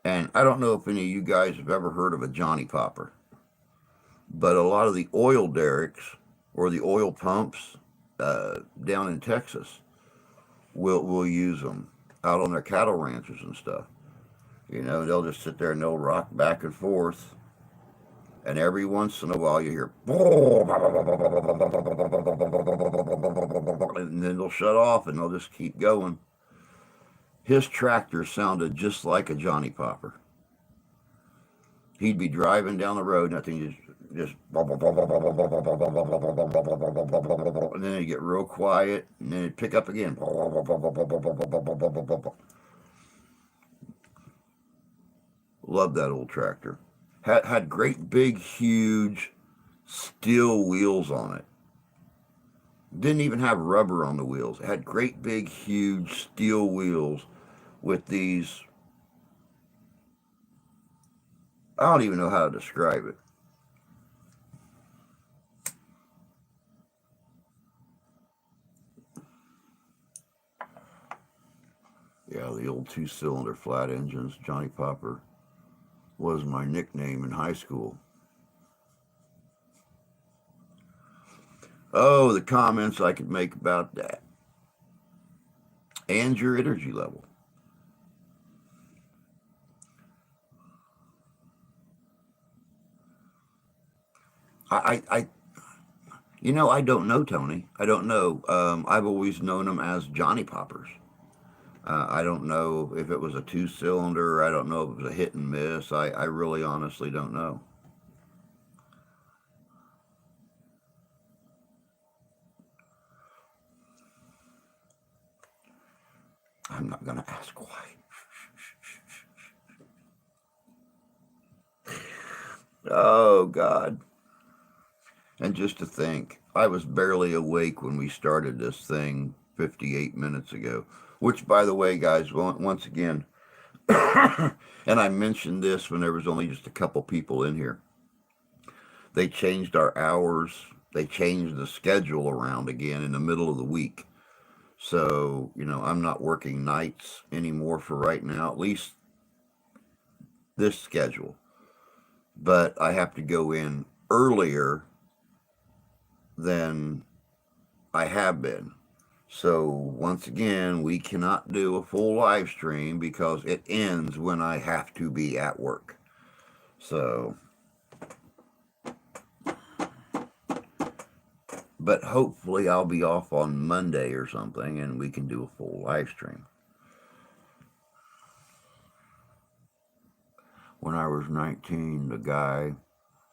and I don't know if any of you guys have ever heard of a Johnny Popper, but a lot of the oil derricks or the oil pumps down in Texas will use them out on their cattle ranches and stuff. They'll just sit there and they'll rock back and forth, and every once in a while you hear, and then they'll shut off and they'll just keep going. His tractor sounded just like a Johnny Popper. He'd be driving down the road and I think just and then it'd get real quiet and then it'd pick up again. Loved that old tractor. Had great big huge steel wheels on it. Didn't even have rubber on the wheels. It had great big huge steel wheels with these, I don't even know how to describe it. Yeah, the old 2-cylinder flat engines. Johnny Popper was my nickname in high school. Oh, the comments I could make about that. And your energy level. I I don't know, Tony. I don't know. I've always known them as Johnny Poppers. I don't know if it was a 2-cylinder. I don't know if it was a hit and miss. I really honestly don't know. I'm not going to ask why. Oh, God. And just to think, I was barely awake when we started this thing 58 minutes ago. Which, by the way, guys, once again, and I mentioned this when there was only just a couple people in here. They changed our hours. They changed the schedule around again in the middle of the week. So, I'm not working nights anymore for right now, at least this schedule. But I have to go in earlier than I have been. So once again, we cannot do a full live stream because it ends when I have to be at work. So, but hopefully I'll be off on Monday or something and we can do a full live stream. When I was 19, the guy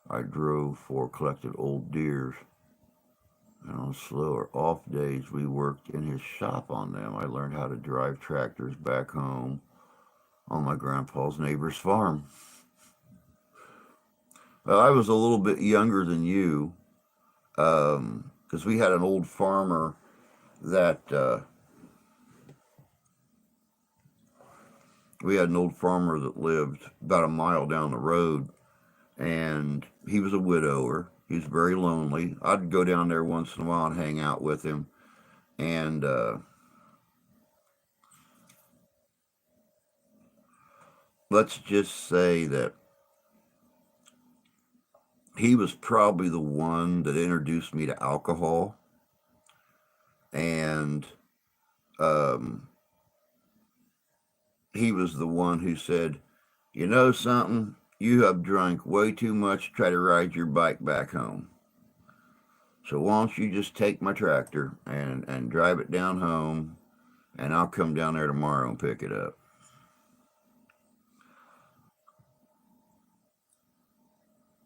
I drove for collected old deers. And on slower off days, we worked in his shop on them. I learned how to drive tractors back home on my grandpa's neighbor's farm. Well, I was a little bit younger than you because we had an old farmer that lived about a mile down the road, and he was a widower. He was very lonely. I'd go down there once in a while and hang out with him. And let's just say that he was probably the one that introduced me to alcohol. And he was the one who said, you know something? You have drunk way too much to try to ride your bike back home. So why don't you just take my tractor and drive it down home, and I'll come down there tomorrow and pick it up.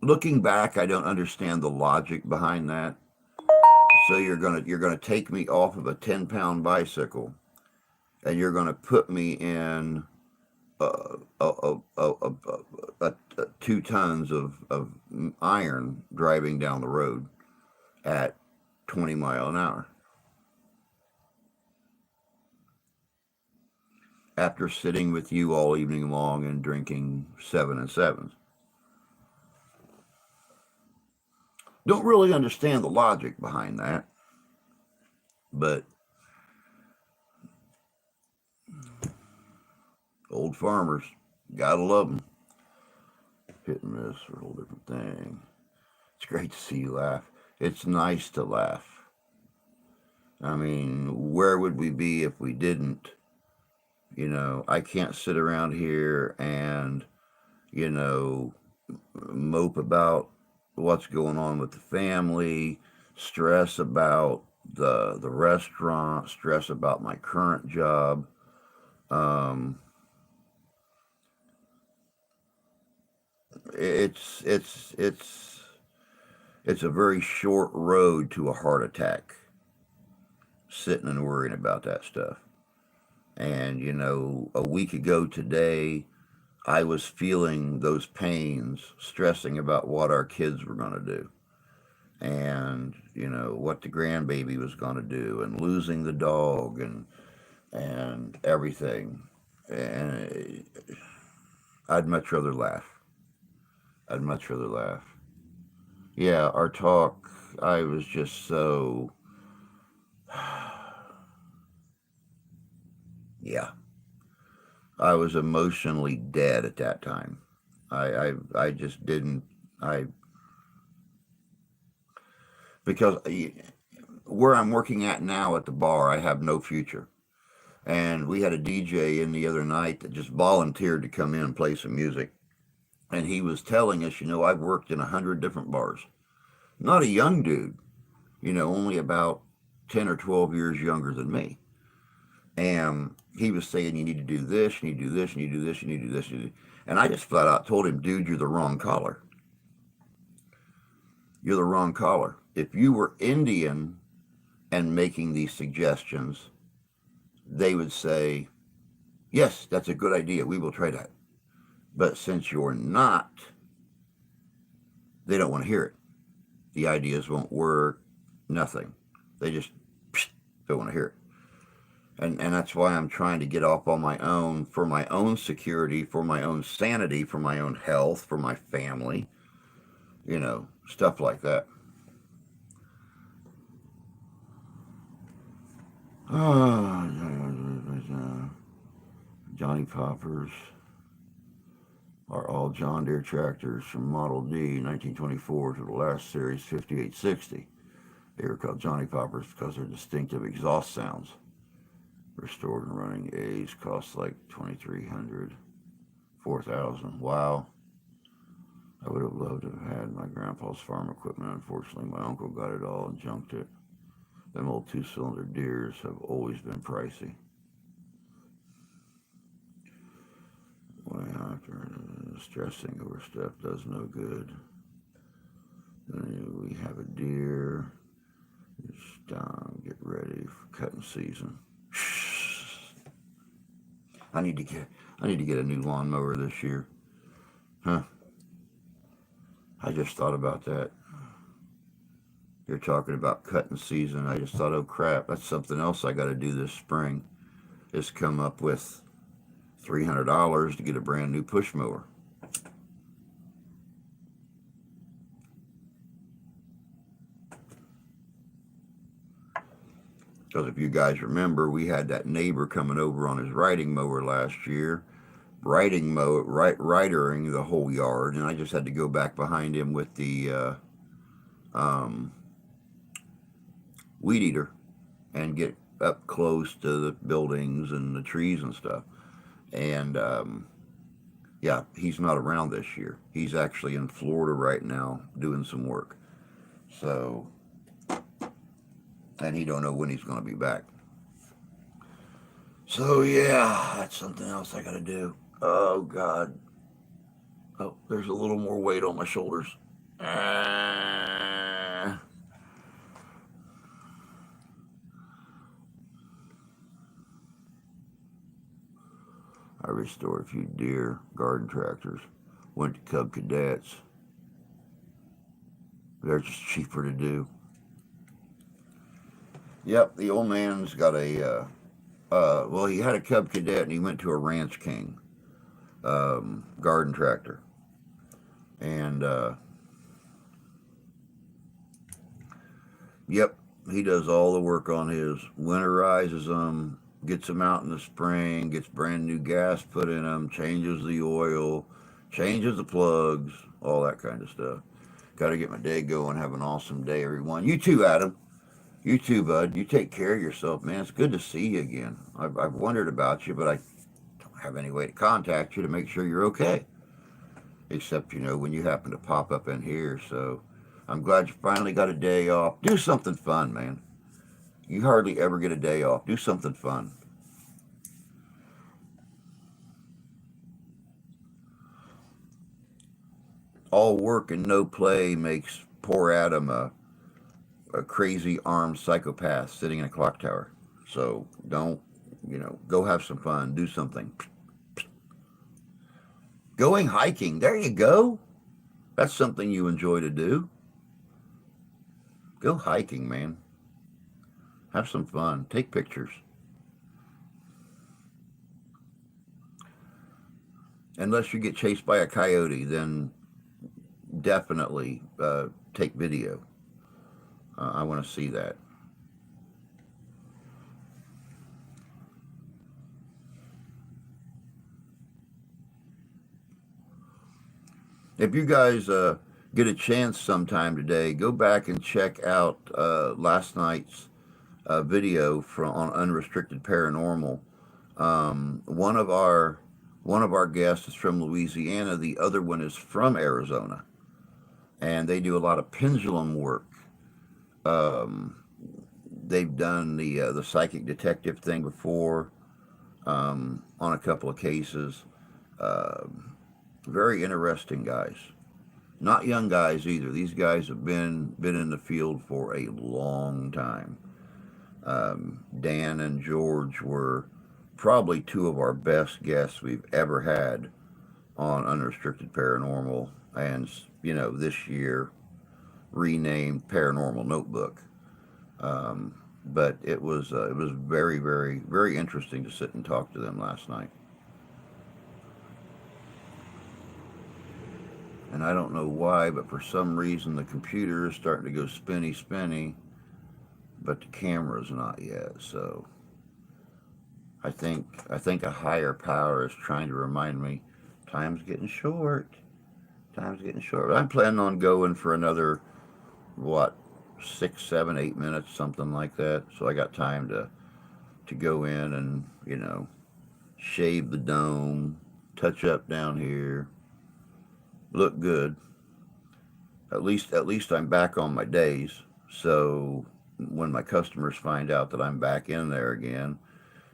Looking back, I don't understand the logic behind that. So you're gonna take me off of a 10-pound bicycle, and you're gonna put me in uh, a, a, a, a, a 2 tons of iron driving down the road at 20 mile an hour after sitting with you all evening long and drinking 7 and 7s. Don't really understand the logic behind that, but old farmers, gotta love them. Hit and miss are a whole different thing. It's great to see you laugh. It's nice to laugh. I mean, where would we be if we didn't? I can't sit around here and, you know, mope about what's going on with the family, stress about the restaurant, stress about my current job. Um, it's it's a very short road to a heart attack, sitting and worrying about that stuff. And a week ago today, I was feeling those pains, stressing about what our kids were going to do, and what the grandbaby was going to do, and losing the dog, and everything. And I'd much rather laugh. I'd much rather laugh. Yeah, our talk, I was just so, yeah, I was emotionally dead at that time. I just didn't, I, because where I'm working at now at the bar, I have no future. And we had a DJ in the other night that just volunteered to come in and play some music. And he was telling us, I've worked in 100 different bars. Not a young dude, only about 10 or 12 years younger than me. And he was saying, you need to do this, you need to do this, you need to do this, you need to do this. And I just flat out told him, dude, you're the wrong caller. You're the wrong caller. If you were Indian and making these suggestions, they would say, yes, that's a good idea. We will try that. But since you're not, they don't want to hear it. The ideas won't work, nothing. They just don't want to hear it. And that's why I'm trying to get off on my own, for my own security, for my own sanity, for my own health, for my family, stuff like that. Johnny Poppers are all John Deere tractors from Model D 1924 to the last series 5860. They were called Johnny Poppers because of their distinctive exhaust sounds. Restored and running A's cost like 2,300, 4,000. Wow. I would have loved to have had my grandpa's farm equipment. Unfortunately, my uncle got it all and junked it. Them old 2-cylinder Deeres have always been pricey. Stressing over stuff does no good. We have a deer. Just get ready for cutting season. I need to get a new lawnmower this year. Huh? I just thought about that. You're talking about cutting season. I just thought, oh crap, that's something else I got to do this spring. Is come up with $300 to get a brand new push mower. Because if you guys remember, we had that neighbor coming over on his riding mower last year, ridering the whole yard, and I just had to go back behind him with the um, weed eater and get up close to the buildings and the trees and stuff. And yeah, he's not around this year. He's actually in Florida right now doing some work. So and he don't know when he's going to be back. So yeah, that's something else I got to do. Oh God. Oh, there's a little more weight on my shoulders. I restored a few deer, garden tractors, went to Cub Cadets. They're just cheaper to do. Yep, the old man's got well, he had a Cub Cadet and he went to a Ranch King garden tractor. And, yep, he does all the work on his, winterizes them, gets them out in the spring, gets brand new gas put in them, changes the oil, changes the plugs, all that kind of stuff. Got to get my day going. Have an awesome day, everyone. You too, Adam. You too, bud. You take care of yourself, man. It's good to see you again. I've wondered about you, but I don't have any way to contact you to make sure you're okay. Except, when you happen to pop up in here. So I'm glad you finally got a day off. Do something fun, man. You hardly ever get a day off. Do something fun. All work and no play makes poor Adam a crazy armed psychopath sitting in a clock tower. So don't, go have some fun. Do something. Going hiking. There you go. That's something you enjoy to do. Go hiking, man. Have some fun. Take pictures. Unless you get chased by a coyote, then definitely take video. I want to see that. If you guys get a chance sometime today, go back and check out last night's video from on Unrestricted Paranormal. Um, one of our one of our guests is from Louisiana. The other one is from Arizona, and they do a lot of pendulum work. Um, they've done the psychic detective thing before on a couple of cases. Um Very interesting guys. Not young guys either. These guys have been in the field for a long time. Dan and George were probably two of our best guests we've ever had on Unrestricted Paranormal, and this year renamed Paranormal Notebook. But it was very very interesting to sit and talk to them last night. And I don't know why, but for some reason the computer is starting to go spinny spinny, but the camera's not yet. So I think a higher power is trying to remind me time's getting short. Time's getting short. I'm planning on going for another what 6, 7, 8 minutes, something like that. So I got time to go in and shave the dome, touch up down here, look good. At least I'm back on my days. So when my customers find out that I'm back in there again,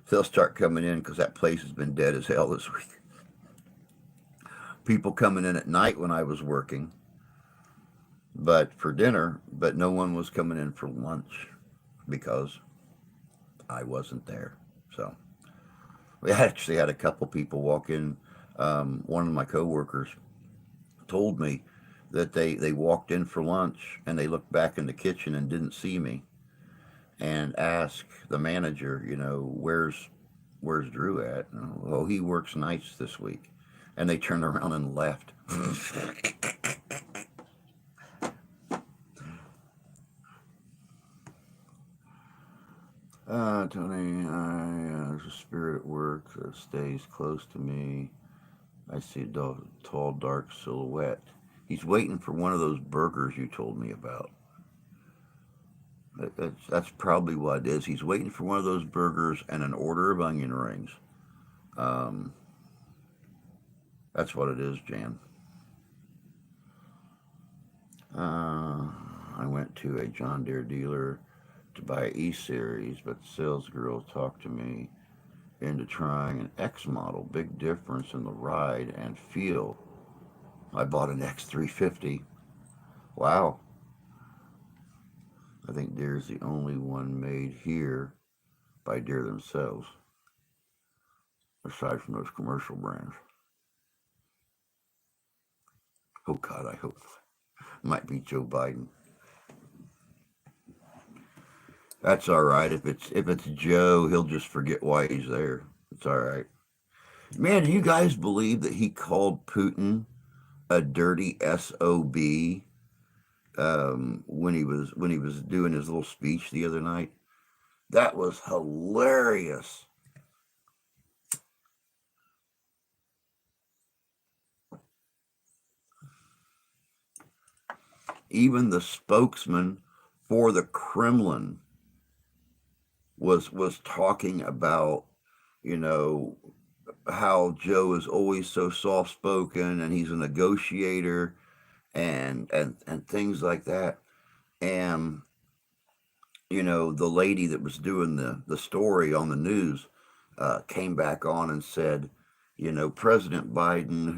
they'll start coming in because that place has been dead as hell this week. People coming in at night when I was working, but for dinner, but no one was coming in for lunch because I wasn't there. So we actually had a couple people walk in. One of my coworkers told me that they walked in for lunch and they looked back in the kitchen and didn't see me and asked the manager, where's Drew at? Oh, he works nights this week. And they turned around and left. Tony, there's a spirit at work that stays close to me. I see a tall, dark silhouette. He's waiting for one of those burgers you told me about. That's probably what it is. He's waiting for one of those burgers and an order of onion rings. Um, that's what it is, Jan. I went to a John Deere dealer to buy an E-Series, but the sales girl talked to me into trying an X model. Big difference in the ride and feel. I bought an X350. Wow. I think Deere's the only one made here by Deere themselves, aside from those commercial brands. Oh God, I hope might be Joe Biden. That's all right. If it's Joe, he'll just forget why he's there. It's all right. Man, do you guys believe that he called Putin a dirty SOB when he was doing his little speech the other night? That was hilarious. Even the spokesman for the Kremlin was talking about, you know, how Joe is always so soft spoken and he's a negotiator and things like that. And the lady that was doing the story on the news came back on and said, President Biden,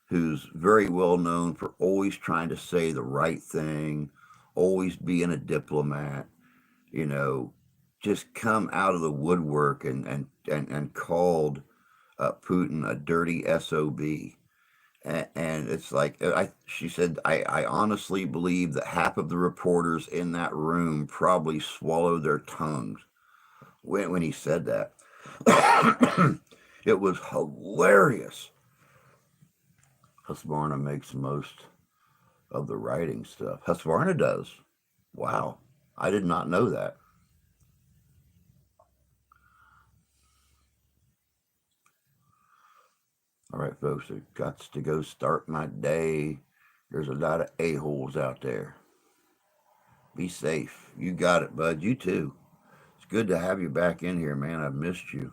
who's very well known for always trying to say the right thing, always being a diplomat, you know, just come out of the woodwork and called Putin a dirty SOB. And it's like she said, I honestly believe that half of the reporters in that room probably swallowed their tongues when he said that. It was hilarious. Husqvarna makes most of the writing stuff. Husqvarna does. Wow, I did not know that. All right, folks, I've got to go start my day. There's a lot of a-holes out there. Be safe. You got it, bud. You too. It's good to have you back in here, man. I've missed you.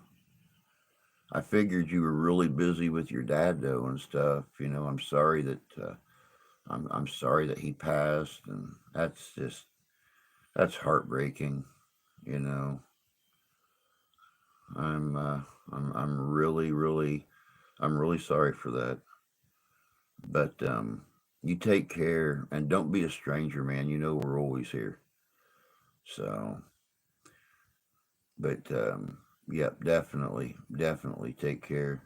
I figured you were really busy with your dad though and stuff. I'm sorry that I'm sorry that he passed, and that's heartbreaking. You know, I'm I'm really sorry for that. But you take care and don't be a stranger, man. You know we're always here. So, but yep, definitely take care.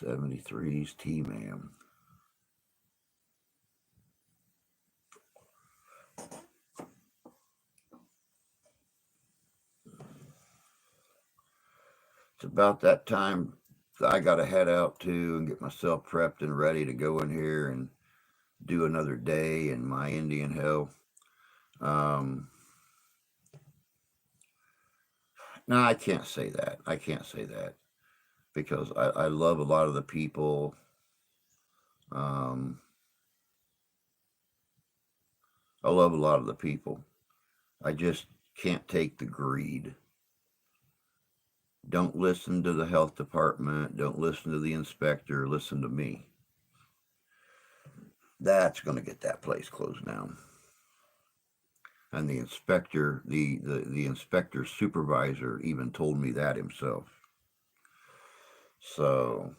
73's T man. It's about that time I got to head out too and get myself prepped and ready to go in here and do another day in my Indian hell. Um, no, I can't say that. I can't say that because I love a lot of the people. Um, I love a lot of the people. I just can't take the greed. Don't listen to the health department. Don't listen to the inspector. Listen to me. That's going to get that place closed down. And the inspector supervisor even told me that himself. So,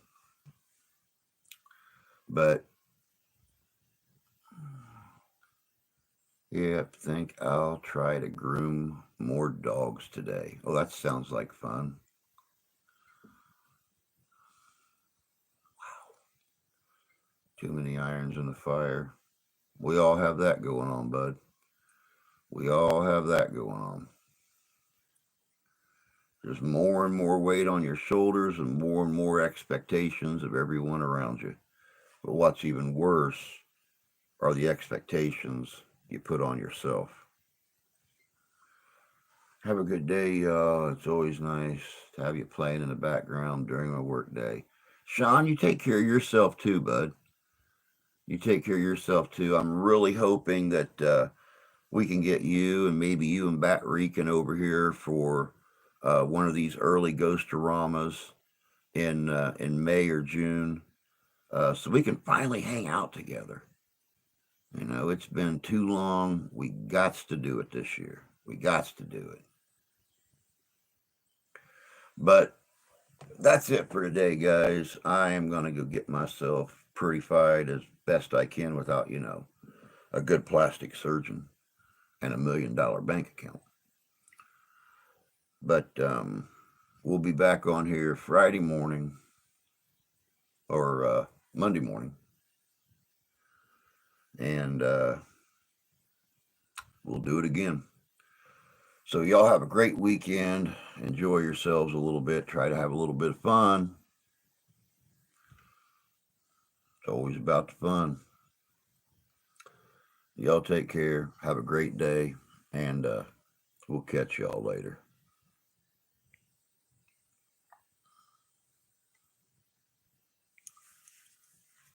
but yeah, I think I'll try to groom more dogs today. Oh, that sounds like fun. Too many irons in the fire. We all have that going on, bud. We all have that going on. There's more and more weight on your shoulders and more expectations of everyone around you. But what's even worse are the expectations you put on yourself. Have a good day, y'all. It's always nice to have you playing in the background during my work day. Sean, you take care of yourself too, bud. You take care of yourself too. I'm really hoping that we can get you and maybe you and Bat Rican over here for one of these early Ghostoramas in May or June, so we can finally hang out together. You know, it's been too long. We gots to do it this year. We gots to do it. But that's it for today, guys. I am going to go get myself purified as best I can without, a good plastic surgeon and $1 million bank account. But we'll be back on here Friday morning or Monday morning. And we'll do it again. So, y'all have a great weekend. Enjoy yourselves a little bit. Try to have a little bit of fun. It's always about the fun. Y'all take care. Have a great day. And we'll catch y'all later.